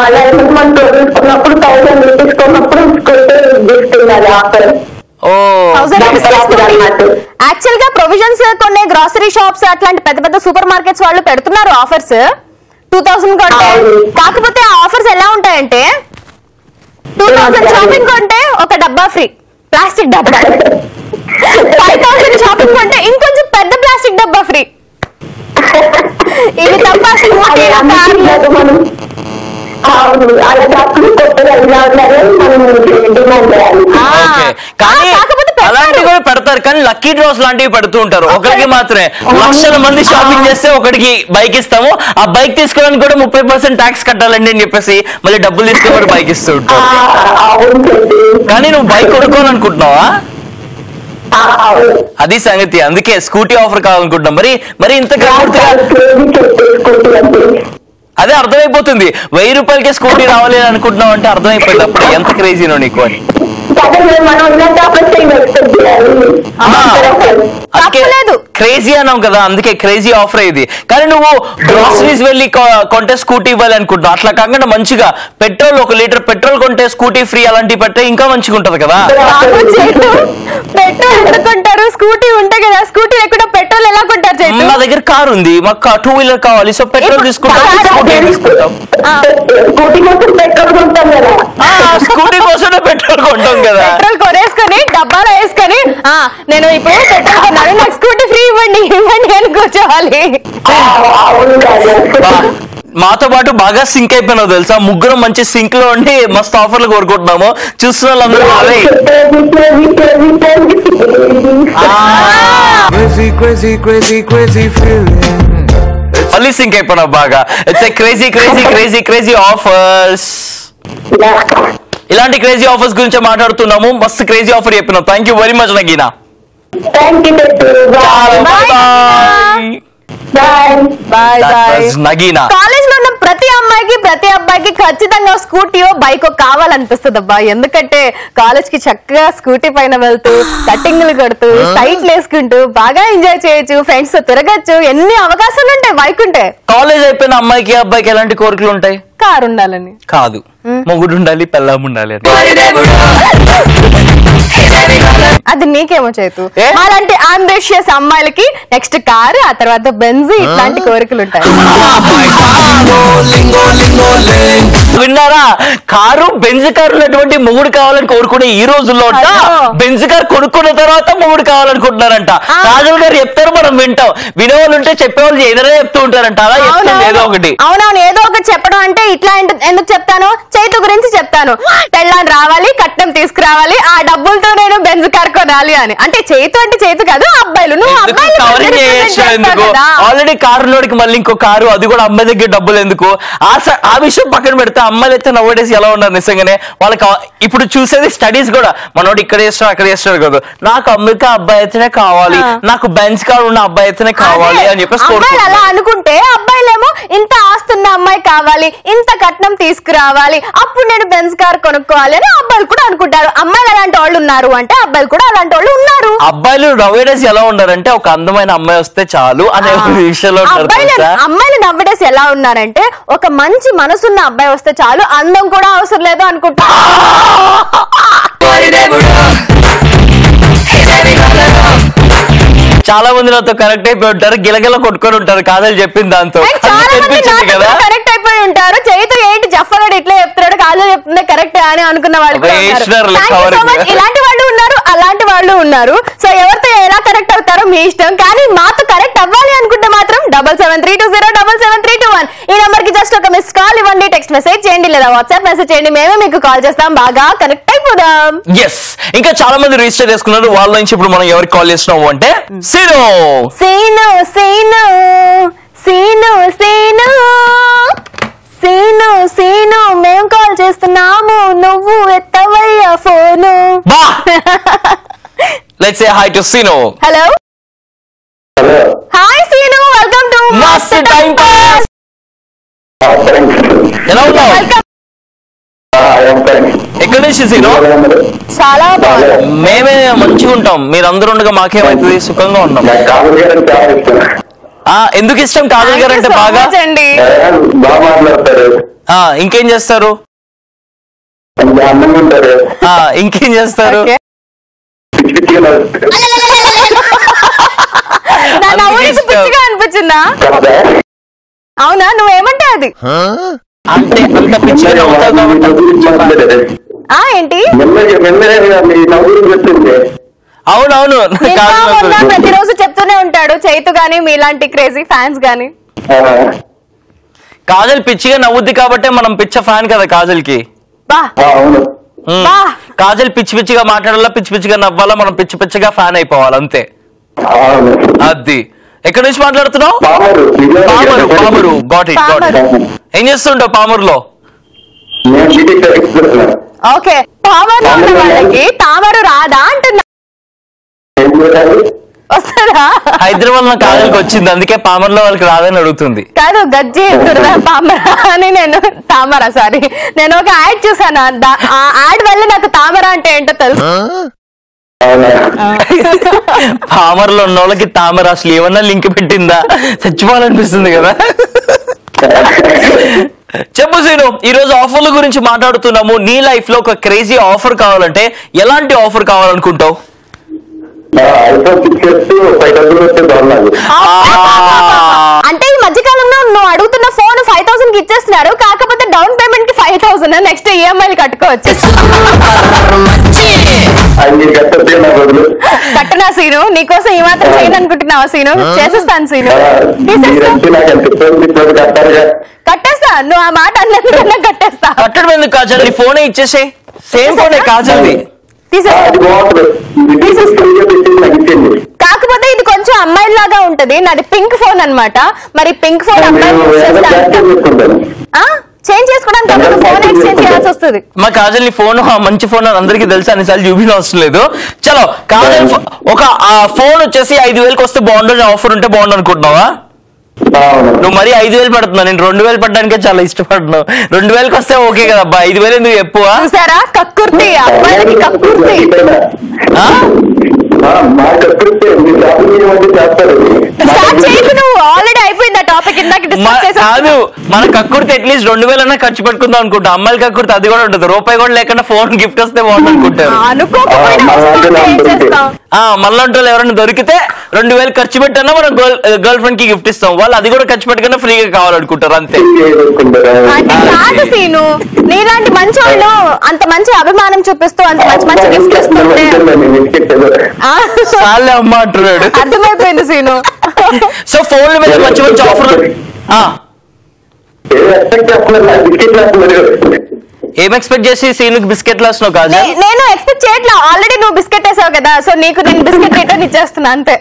అలా మనం ప్రోడక్ట్స్ కొన్నప్పుడు 1000 రూపీస్ కొన్నప్పుడు స్కూటీ గిఫ్ట్ ఉండాలి ఆఫర్. యాక్చువల్ గా ప్రొవిజన్స్ కొనే గ్రాసరీ షాప్స్ అట్లాంటి పెద్ద పెద్ద సూపర్ మార్కెట్స్ వాళ్ళు పెడుతున్నారు ఆఫర్స్ 2000 కొంటే. కాకపోతే ఆ ఆఫర్స్ ఎలా ఉంటాయంటే 2000 షాపింగ్ కొంటే ఒక డబ్బా ఫ్రీ, ప్లాస్టిక్ డబ్బా. 5000 షాపింగ్ కొంటే ఇంకొంచెం పెద్ద ప్లాస్టిక్ డబ్బా ఫ్రీ. ఇవి తప్ప అలాంటివి కూడా పెడతారు, కానీ లక్కీ డ్రాస్ లాంటివి పెడుతూ ఉంటారు. ఒకరికి మాత్రమే లక్షల మంది షాపింగ్ చేస్తే ఒకటికి బైక్ ఇస్తాము, ఆ బైక్ తీసుకోవడానికి కూడా 30% ట్యాక్స్ కట్టాలండి అని చెప్పేసి మళ్ళీ డబ్బులు తీసుకుని కూడా బైక్ ఇస్తూ ఉంటారు. కానీ నువ్వు బైక్ కొనుక్కోవాలనుకుంటున్నావా? అది సంగతి, అందుకే స్కూటీ ఆఫర్ కావాలనుకుంటున్నాం. మరి ఇంత అదే అర్థమైపోతుంది. 1000 రూపాయలకే స్కూటీ రావాలి అని అనుకుంటున్నావు అంటే అర్థమైపోయింది అప్పుడు ఎంత క్రేజీనో నీకు అని. క్రేజీ అన్నావు కదా, అందుకే క్రేజీ ఆఫర్ ఇది. కానీ నువ్వు గ్రాసరీస్ వెళ్ళి కొంటే స్కూటీ ఇవ్వాలి అనుకుంటున్నావు. అట్లా కాకుండా మంచిగా పెట్రోల్ 1 లీటర్ పెట్రోల్ కొంటే స్కూటీ ఫ్రీ అలాంటివి పెట్టే ఇంకా మంచిగా ఉంటది కదా. పెట్రోల్ ఎందుకుంటారు? స్కూటీ ఉంటే కదా. స్కూటీ లేకుండా పెట్రోల్ ఎలా కొంటారు? నా దగ్గర కార్ ఉంది, మాకు 2 వీలర్ కావాలి, సో పెట్రోల్ తీసుకుంటాం, స్కూటీ తీసుకుంటాం. స్కూటీ కోసమే పెట్రోల్ కొంటాం కదా. పెట్రోల్ కొనేసుకొని డబ్బాలో వేసుకొని నేను ఇప్పుడు పెట్రోల్ కొన్నాను, నాకు స్కూటీ ఫ్రీ ఇవ్వండి అని కూర్చోవాలి. మాతో పాటు బాగా సింక్ అయిపోయినావు తెలుసా. ముగ్గురం మంచి సింక్ లో ఉండి మస్తు ఆఫర్లు కోరుకుంటున్నాము. చూస్తున్న వాళ్ళందరూ మళ్ళీ సింక్ అయిపోయినావు బాగా. It's crazy crazy crazy crazy offers. ఇలాంటి క్రేజీ ఆఫర్స్ గురించి మాట్లాడుతున్నాము. మస్తు క్రేజీ ఆఫర్ చెప్పినావు. Thank you very much Nagina. College లో ఉన్న ప్రతి అమ్మాయికి ప్రతి అబ్బాయికి ఖచ్చితంగా స్కూటీయో బైకో కావాలనిపిస్తుంది అబ్బా. ఎందుకంటే కాలేజ్ కి చక్కగా స్కూటీ పైన వెళ్తూ కట్టింగ్లు కొడుతూ సైట్లు వేసుకుంటూ బాగా ఎంజాయ్ చేయొచ్చు, ఫ్రెండ్స్ తో తిరగచ్చు, ఎన్ని అవకాశాలు ఉంటాయి బైక్ ఉంటే. కాలేజ్ అయిపోయిన అమ్మాయికి అబ్బాయికి ఎలాంటి కోరికలు ఉంటాయి? కారు ఉండాలని కాదు, మొగుడు ఉండాలి, పెళ్ళాం ఉండాలి. అది నీకేమో చేతు. అలాంటి అంబిషియస్ అమ్మాయిలకి నెక్స్ట్ కారు, ఆ తర్వాత బెంజ్, ఇట్లాంటి కోరికలు ఉంటాయి. విన్నారా? కారు బెంజ్ కారు ఉన్నటువంటి మొగుడు కావాలని కోరుకునే ఈ రోజుల్లో బెంజ్ కారు కొనుక్కున్న తర్వాత మొగుడు కావాలనుకుంటున్నారంట. కాజల్ గారు చెప్తారు, మనం వింటాం. వినేవాళ్ళు ఉంటే చెప్పేవాళ్ళు ఏదైనా చెప్తూ ఉంటారంట. అలా చెప్తుంది ఏదో ఒకటి. అవునవును, ఏదో ఒకటి చెప్పడం అంటే ఇట్లా ఎందుకు చెప్తాను, చైతు గురించి చెప్తాను. పెళ్ళాన్ని రావాలి, కట్నం తీసుకురావాలి, ఆ డబ్బులతో నేను బెంజ్ కార్ కొనాలి అని. అంటే చైతు కాదు, అబ్బాయిలు. నువ్వు ఆల్రెడీ కారులోడికి మళ్ళీ ఇంకో కారు, అది కూడా అమ్మాయి దగ్గర డబ్బులు ఎందుకు? ఆ విషయం పక్కన పెడితే అమ్మాయిలు అయితే నవ్వడేసి ఎలా ఉన్నారు నిజంగానే. వాళ్ళకి ఇప్పుడు చూసేది స్టడీస్ కూడా, మనోడు ఇక్కడ చేస్తాడు అక్కడ చేస్తాడు కదా, నాకు అమెరికా అబ్బాయి అయితేనే కావాలి, నాకు బెంచ్ కార్ ఉన్న అబ్బాయి అయితేనే కావాలి అని చెప్పేసి అలా అనుకుంటే, అబ్బాయిలేమో ఇంత ఆస్తున్న అమ్మాయి కావాలి, ఇంత కట్నం తీసుకురావాలి, అప్పుడు నేను బెంజ్ కార్ కొనుక్కోవాలి అని అబ్బాయిలు కూడా అనుకుంటారు. అమ్మాయిలు అలాంటి వాళ్ళు ఉన్నారు అంటే అబ్బాయిలు కూడా అలాంటి వాళ్ళు ఉన్నారు. అబ్బాయిలు నవ్వేడేసి ఎలా ఉన్నారంటే ఒక అందమైన అమ్మాయి వస్తే చాలు అనే విషయంలో. అమ్మాయిలు నవ్వేడేసి ఎలా ఉన్నారంటే ఒక మంచి మనసున్న అబ్బాయి వస్తే చాలు, అందం కూడా అవసరం లేదు అనుకుంటా. చాలా మంది నాతో కరెక్ట్ అయిపోయి ఉంటారు, గిలగిల కొట్టుకొని ఉంటారు కాజల్ చెప్పిన దాంతో. కదా కరెక్ట్ అయిపోయి ఉంటారు. చైతు ఏంటి జఫ్ఫగాడు ఇట్లా చెప్తున్నాడు, కాజల్ చెప్తుందే కరెక్ట్ అని అనుకున్న వాళ్ళు ఇలాంటి వాళ్ళు ఉన్నారు, అలాంటి వాళ్ళు ఉన్నారు. సో ఎవరితో ఎలా కరెక్ట్ అవుతారో మీ ఇష్టం, కానీ మాతో కరెక్ట్ అవ్వాలి అనుకుంటే మాత్రం 7732077321 ఈ నంబర్ కి జస్ట్ ఒక మిస్ కాల్ ఇవ్వండి, టెక్స్ట్ మెసేజ్ చేయండి లేదా వాట్సాప్ మెసేజ్ చేయండి, మేమే మీకు కాల్ చేస్తాం, బాగా కనెక్ట్ అయిపోదాం. ఎస్, ఇంకా చాలా మంది రిజిస్టర్ చేసుకున్నారు. వాళ్ళ నుంచి ఇప్పుడు మనం ఎవరికి కాల్ చేస్తున్నాము అంటే సీను సీను సీను సీను సీను సీను సీను మేము కాల్ చేస్తున్నాము, నువ్వు ఎత్తవయ్యా phone. Let's say hi to Seenu. Hello hi Seenu, welcome to Mast time pass. ఎలా ఉన్నావు? ఎక్కడి నుంచి సీను? చాలా బాగుంది. మేమే మంచిగా ఉంటాం, మీరందరూ ఉండగా మాకేమైతుంది, సుఖంగా ఉన్నాం. ఎందుకు ఇష్టం కాజల్ గారు అంటే? బాగా ఇంకేం చేస్తారు? ఇంకేం చేస్తారు? అనిపించిందా? అవునా, నువ్వేమంటే అది అంటే అంత పిచ్చిగా ఏంటి? అవునవును, ప్రతిరోజు చెప్తూనే ఉంటాడు చైతు గాని, మీలాంటి క్రేజీ ఫ్యాన్స్ గాని. కాజల్ పిచ్చిగా నవ్వుద్ది కాబట్టి మనం పిచ్చ ఫ్యాన్ కదా కాజల్ కి. కాజల్ పిచ్చి పిచ్చిగా మాట్లాడాలా, పిచ్చి పిచ్చిగా నవ్వాలా, మనం పిచ్చి పిచ్చిగా ఫ్యాన్ అయిపోవాలి అంతే. అది ఎక్కడి నుంచి మాట్లాడుతున్నావు? పామరు. Got it. ఏం చేస్తుంటావు పామరులో? ఓకే, పామరులో ఉన్న వాళ్ళకి తామరు రాదా అంటున్నా. వస్తుందా? హైదరాబాద్ లో కాజల్కి వచ్చింది, అందుకే పామర్లో వాళ్ళకి రాదని అడుగుతుంది. కాదు, గజ్జి పామర అని తామరా సారీ, నేను ఒక యాడ్ చూసాను, ఆ యాడ్ వల్ల నాకు తామర అంటే ఏంటో తెలుసు. పామర్లో ఉన్న వాళ్ళకి తామర అసలు ఏమన్నా లింక్ పెట్టిందా? చచ్చిపోవాలనిపిస్తుంది కదా. చెప్పు సీను, ఈ రోజు ఆఫర్ల గురించి మాట్లాడుతున్నాము. నీ లైఫ్ లో ఒక క్రేజీ ఆఫర్ కావాలంటే ఎలాంటి ఆఫర్ కావాలనుకుంటావు? అంటే ఈ మధ్యకాలంలో నువ్వు అడుగుతున్న ఫోన్ 5000 కి ఇచ్చేస్తున్నారు, కాకపోతే డౌన్ పేమెంట్ కి 5000 నెక్స్ట్ ఈఎంఐలు కట్టుకోవచ్చు. కట్టనా సీను? నీకోసం ఈ మాత్రం చేయను అనుకుంటున్నావా సీను? చేసేస్తాను సీను, కట్టేస్తా. నువ్వు ఆ మాట అన్నందుకన్నా కట్టేస్తా. కట్టడం ఎందుకు కాజల్, నీ ఫోనే ఇచ్చేసే. సేమ్ ఫోనే కాజల్ది. కాకపోతే ఇది కొంచెం అమ్మాయిలాగా ఉంటది, నాది పింక్ ఫోన్ అన్నమాట. మరి పింక్ ఫోన్ అమ్మాయి చేంజ్ చేసుకోవడానికి ఫోన్ ఎక్స్చేంజ్ చేయాల్సి వస్తుంది. మా కాజల్ నీ ఫోన్ మంచి ఫోన్ అని అందరికీ తెలుసు, అన్నిసార్లు చూపించిన అవసరం లేదు. చలో కాజల్, ఒక ఫోన్ వచ్చేసి 5000కి వస్తే బాగుండు, ఆఫర్ ఉంటే బాగుండు అనుకుంటున్నావా? నువ్వు మరి 5000 పడుతున్నావు, నేను 2000 పడడానికే చాలా ఇష్టపడుతున్నావు. 2000కి వస్తే ఓకే కదా అబ్బా, 5000 ఎందుకు ఎక్కువ? చూసారా, కక్కుర్తి, అబ్బాయిలకి కక్కుర్తి. ఆల్రెడీ అయిపోయింది ఆ టాపిక్, కాదు మన కక్కుర్తి అట్లీస్ట్ 2000 అన్నా ఖర్చు పెట్టుకుందాం అనుకుంటా. అమ్మాయిల కక్కుర్తి అది కూడా ఉంటుంది, రూపాయి కూడా లేకుండా ఫోన్ గిఫ్ట్ వస్తే బాగుంది అనుకుంటారు. మళ్ళంటూ ఎవరైనా దొరికితే 2000 ఖర్చు పెట్టన్నా మనం గర్ల్ ఫ్రెండ్ కి గిఫ్ట్ ఇస్తాం, వాళ్ళు అది కూడా ఖర్చు పెట్టకుండా ఫ్రీగా కావాలనుకుంటారు అంతే. సీను, నీలాంటి మంచి వాళ్ళు అంత మంచి అభిమానం చూపిస్తూ అంత మంచి మంచి గిఫ్ట్ ఇస్తుంటే అమ్మ అంటున్నాడు, అర్థమైపోయింది సీను. సో ఫోన్ల మీద మంచి మంచి ఆఫర్ ఏం ఎక్స్పెక్ట్ చేసి సీనుకి బిస్కెట్లు వేస్తున్నావు కాదు? నేను ఎక్స్పెక్ట్ చేయట్లా, ఆల్రెడీ నువ్వు బిస్కెట్ వేసావు కదా, సో నీకు నేను బిస్కెట్ రిటర్న్ ఇచ్చేస్తున్నా అంతే.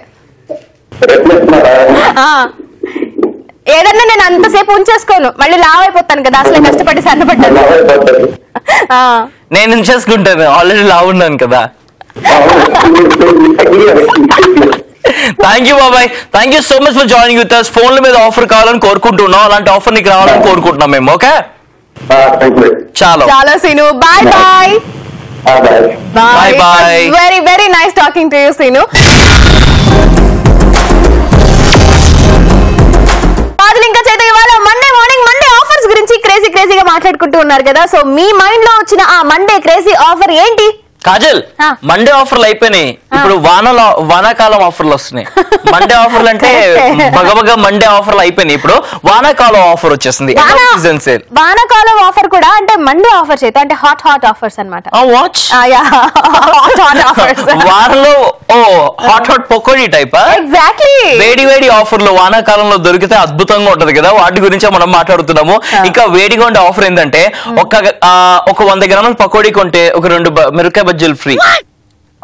ఏదన్నా నేను అంతసేపు ఉంచేసుకోను, మళ్ళీ లావ్ అయిపోతాను కదా, అసలే కష్టపడి సన్నపడ్డాను. నేను ఉంచేసుకుంటాను, ఆల్రెడీ లావ్ ఉన్నాను కదా. థ్యాంక్ యూ బాబాయ్, thank you so much for joining with us. ఫోన్ల మీద ఆఫర్ కావాలని కోరుకుంటున్నాం, అలాంటి ఆఫర్ నీకు రావాలని కోరుకుంటున్నాం మేము. ఓకే చాలా Seenu, bye bye. Bye bye. Very very nice talking to you Seenu. ఇంకా చేత ఇవాళ మండే మార్నింగ్ మండే ఆఫర్స్ గురించి క్రేజీగా మాట్లాడుకుంటూ ఉన్నారు కదా. సో మీ మైండ్ లో వచ్చిన ఆ మండే క్రేజీ ఆఫర్ ఏంటి? కాజల్, మండే ఆఫర్లు అయిపోయినాయి, ఇప్పుడు వానాకాలం ఆఫర్లు వస్తున్నాయి. మండే ఆఫర్లు అంటే బగబగ మండే ఆఫర్లు అయిపోయినాయి, ఇప్పుడు వానాకాలం ఆఫర్ వచ్చేసింది. వానాకాలం ఆఫర్ కూడా అంటే మండే ఆఫర్ చేత అంటే హాట్ ఆఫర్స్ అన్నమాట. వారంలో హాట్ పకోడీ టైప్ ఎగ్జాక్ట్లీ వేడి ఆఫర్లు వానాకాలంలో దొరికితే అద్భుతంగా ఉంటది కదా, వాటి గురించి మనం మాట్లాడుతున్నాము. ఇంకా వేడిగా ఉండే ఆఫర్ ఏంటంటే ఒక 100 గ్రాముల పకోడీ కొంటే ఒక 2 మిరపకాయ బజ్జీలు ఫ్రీ.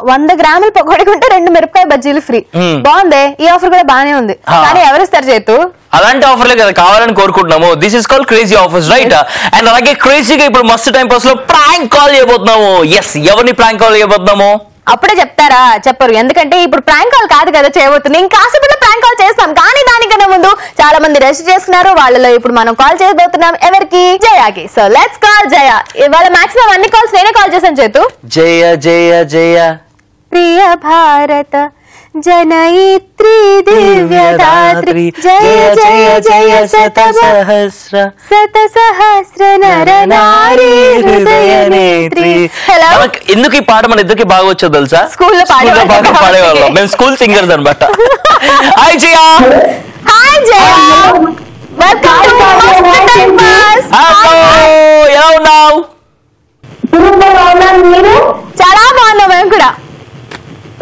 100 గ్రాముల పకోడీ కొంటే 2 మిరపకాయ బజ్జీలు ఫ్రీ. బాగుంది, ఈ ఆఫర్ కూడా బానే ఉంది, కానీ ఎవరిస్తారు చేతు? అలాంటి ఆఫర్లే కదా కావాలని కోరుకుంటున్నాము. This is called crazy offers, right? And అలాగే క్రేజీగా ఇప్పుడు మస్తు టైం పాస్ లో ప్రాంక్ కాల్ చేయబోతున్నాము. ఎస్, ఎవరిని ప్రాంక్ కాల్ చేయబోతున్నాము? అప్పుడే చెప్తారా? చెప్పరు, ఎందుకంటే ఇప్పుడు ప్రాంక్ కాల్ కాదు కదా చేయబోతుంది. ఇంకా కాసేపట్లో ప్రాంక్ కాల్ చేస్తాం, కానీ దానికన్నా ముందు చాలా మంది రెస్ట్ చేసుకున్నారు. వాళ్ళలో ఇప్పుడు మనం కాల్ చేయబోతున్నాం. ఎవరికి? జయాకి. సో లెట్స్ కాల్ జయ. ఇవాళ మాక్సిమం అన్ని కాల్స్ నేనే కాల్ చేశాను చేతు. జయ జయ జయ ప్రియ భారత జనయిత్రి దివ్యదాత్రి జయ జయ జయ శత సహస్ర నర నారీ హృదయ నేత్రి. హలో, ఎందుకు ఈ పాట మన ఇద్దరికి బాగా వచ్చేది తెలుసా? స్కూల్లో బాగా పాడేవాళ్ళం మేము, స్కూల్ సింగర్స్ అనమాట. Hi Jaya. Hi Jaya, welcome to Mast time pass. ఎలా ఉన్నావు? మీరు? చాలా బాగున్నాం మేము కూడా.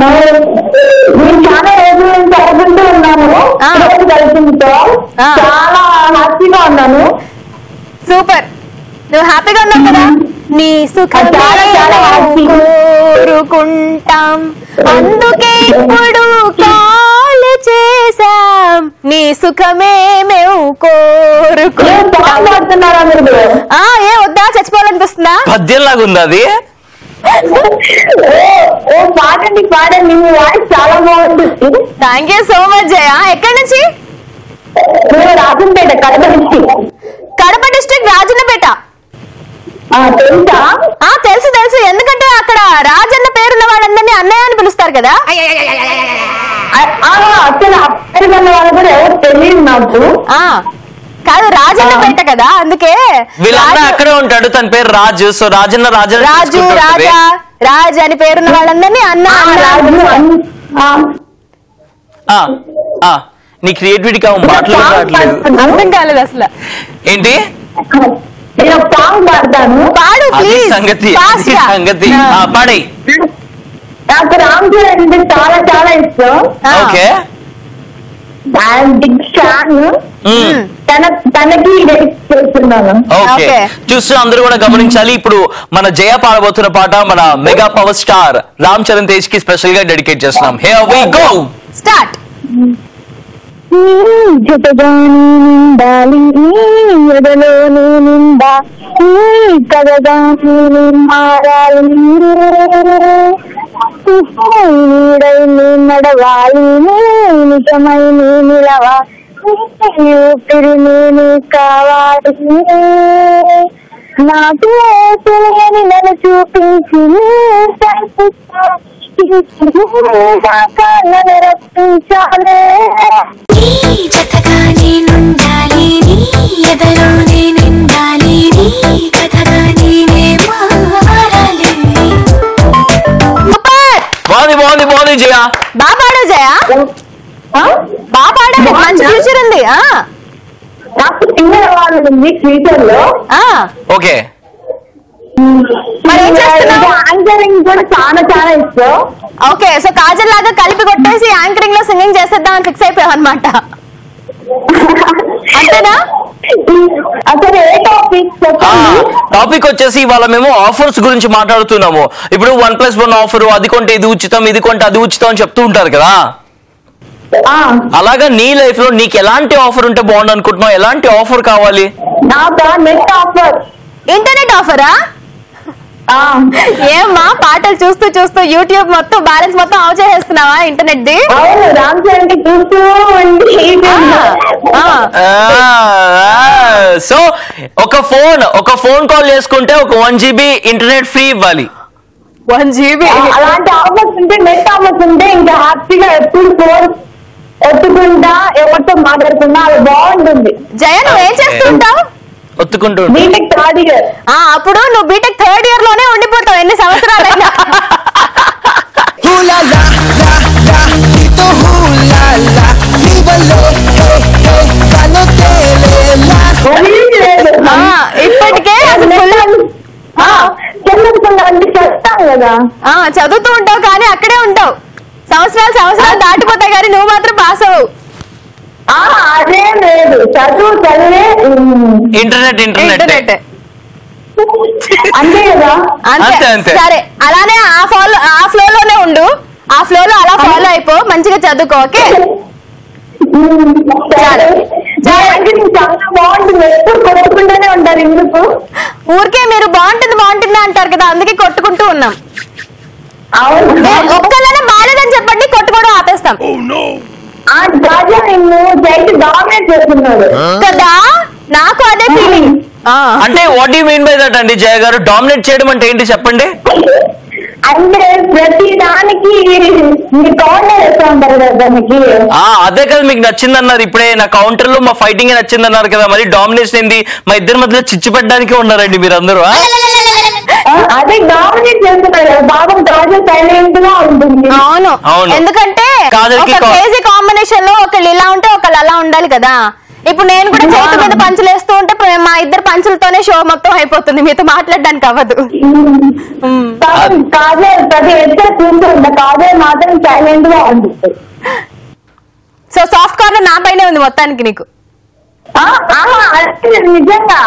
నేను చాలా రోజుల నుంచి అనుకుంటూ ఉన్నాను, కలిసింతో చాలా హ్యాపీగా ఉన్నాను. సూపర్, నువ్వు హ్యాపీగా ఉన్నావు కదా? నీ సుఖం కోరుకుంటాం, అందుకే ఇప్పుడు కాల్ చేశాం. నీ సుఖమే మేము కోరుకుంటాం. ఏ వద్దా, చచ్చిపోవాలనిపిస్తుందా? పద్యం లాగా ఉంది అది. పాడండి మీ వాయిస్ చాలా బాగుంది. థ్యాంక్ యూ సో మచ్ జయ. ఎక్కడి నుంచి? రాజంపేట, కడప డిస్ట్రిక్ట్. కడప డిస్ట్రిక్ట్, రాజన్నపేట. తెలుసా? తెలుసు, ఎందుకంటే అక్కడ రాజన్న పేరున్న వాళ్ళందరినీ అన్నయ్య అని పిలుస్తారు కదా. అసలు అప్పటికన్న వాళ్ళు కూడా ఎవరు తెలియదు నాకు. కాదు, రాజన్నపేట కదా, అందుకే. వీళ్ళంతా అక్కడే ఉంటాడు, తన పేరు రాజు. సో రాజన్న రాజు రాజు అని పేరున్న వాళ్ళందరినీ అన్న. నీ క్రియేటివిటీ మాట్లాడలేదు, అర్థం కాలేదు అసలు. ఏంటి? నేను సాంగ్ పాడతాను, పాడు ప్లీజ్. సంగతి పాడే. నాకు రామ్ చరణ్ అంటే చాలా చాలా ఇష్టం. Okay, big fan. తనకి చేస్తున్నాను. ఓకే, చూస్తూ అందరూ కూడా గమనించాలి. ఇప్పుడు మన జయ పాడబోతున్న పాట మన mega power star Ram Charan Tej కి స్పెషల్ గా డెడికేట్ చేస్తున్నాం. Here we go, start. జతగాని నిండాలి ఎదలో నిండా, కదగాని మారాలి, నీడై నడవాలి, నిజమై నిలవా, ఊపిరి నేను కావాలి, నాకు తెలియని నన్ను చూపించి నన్ను రక్షించాలే. బాగుంది జయ, బాగా పాడు జయ, బాగా పాడాలి, మంచి ఫ్యూచర్ ఉంది. నాకు సింగర్ అవ్వాలని ఫ్యూచర్ లో. ఓకే, మరి ఏం చేస్తున్నావు? యాంకరింగ్ కూడా చాలా చాలా ఇష్టం. ఓకే, సో కాజల్ లాగా కలిపి కొట్టేసి యాంకరింగ్ లో సింగింగ్ చేసేద్దామని ఫిక్స్ అయిపోయావు అనమాట, అంతేనా? అసలు ఏ టాపిక్ చెప్పండి. టాపిక్ వచ్చేసి ఇవాళ మేము ఆఫర్స్ గురించి మాట్లాడుతున్నాము. ఇప్పుడు 1+1 ఆఫర్, అది కొంటే ఇది ఉచితం, ఇది కొంటే అది ఉచితం అని చెప్తూ ఉంటారు కదా. అలాగా నీ లైఫ్ లో నీకు ఎలాంటి ఆఫర్ ఉంటే బాగుండు అనుకుంటున్నావు? ఎలాంటి ఆఫర్ కావాలి? నాకా నెట్ ఆఫర్. ఇంటర్నెట్ ఆఫరా? ఏమ్మా పాటలు చూస్తూ చూస్తూ యూట్యూబ్ మొత్తం బ్యాలెన్స్ మొత్తం ఆఫ్ చేసేస్తున్నావా ఇంటర్నెట్ ది? అవును, రామ్ చరణ్ చూస్తూ సో ఒక ఫోన్ కాల్ చేసుకుంటే ఒక 1 GB ఇంటర్నెట్ ఫ్రీ ఇవ్వాలి. 1 GB అలాంటి ఆఫర్స్ ఉంటే, నెట్ ఆఫర్స్ ఉంటే ఇంకా హ్యాపీగా ఎప్పుడు ఫోన్ ఒత్తుకుంటా ఎవరితో మాట్లాడుతున్నా అది బాగుంటుంది. జయ నువ్వు ఏం చేస్తుంటావు? ఒత్తుకుంటూ బీటెక్ 3rd year. అప్పుడు నువ్వు బీటెక్ 3rd year లోనే ఉండిపోతావు ఎన్ని సంవత్సరాలైనా. ఇప్పటికే చెప్తాం కదా. చదువుతూ ఉంటావు కానీ అక్కడే ఉంటావు. సంవత్సరాలు దాటిపోతాయి కానీ నువ్వు మాత్రం పాస్ అవ్వవు. అదేం లేదు, చదివే ఇంటర్నెట్ అంతే కదా. అంతే. సరే అలానే ఆ ఫ్లో లోనే ఉండు, ఆ ఫ్లో లో అలా ఫాలో అయిపో, మంచిగా చదువుకో. ఓకే చాలా బాగుంటుంది, ఎప్పుడు కొట్టుకుంటూనే ఉంటారు. ఎందుకు ఊరికే మీరు బాగుంటుంది అంటారు కదా, అందుకే కొట్టుకుంటూ ఉన్నాం. ఒక్కళ్ళనే బాలేదని చెప్పండి, కొట్టుకోవడం ఆపేస్తాం డామినేట్ చేస్తున్నాడు కదా. నాకు అదే ఫీలింగ్. అంటే what you mean by that అండి జయ గారు? డామినేట్ చేయడం అంటే ఏంటి చెప్పండి? అంటే ప్రతి దానికి కౌంటర్ వేస్తూ ఉంటారు కదా దానికి. అదే కదా మీకు నచ్చింది అన్నారు ఇప్పుడే. నా కౌంటర్ లో మా ఫైటింగ్ నచ్చింది అన్నారు కదా, మరి డామినేషన్ ఏంది? మా ఇద్దరి మధ్యలో చిచ్చు పెట్టడానికి ఉన్నారండి మీరు అందరూ. అదే డామినేట్ చేస్తున్నారు, భాగం కాజల్ సైలెంట్ గా ఉంటుంది. అవును, ఎందుకంటే క్రేజీ కాంబినేషన్ లో ఒకళ్ళు ఇలా ఉంటే ఒకళ్ళు అలా ఉండాలి కదా. ఇప్పుడు నేను కూడా చేతి మీద పంచులు వేస్తూ ఉంటే మా ఇద్దరు పంచులతోనే షో మొత్తం అయిపోతుంది, మీతో మాట్లాడడానికి అవ్వదు. కాజల్ ప్రతి ఎక్కడ చూస్తుంటా, కాజల్ మాత్రం సైలెంట్ గా ఉంటుంది. సో సాఫ్ట్ కార్నర్ నా పైనే ఉంది మొత్తానికి నీకు. నిజంగా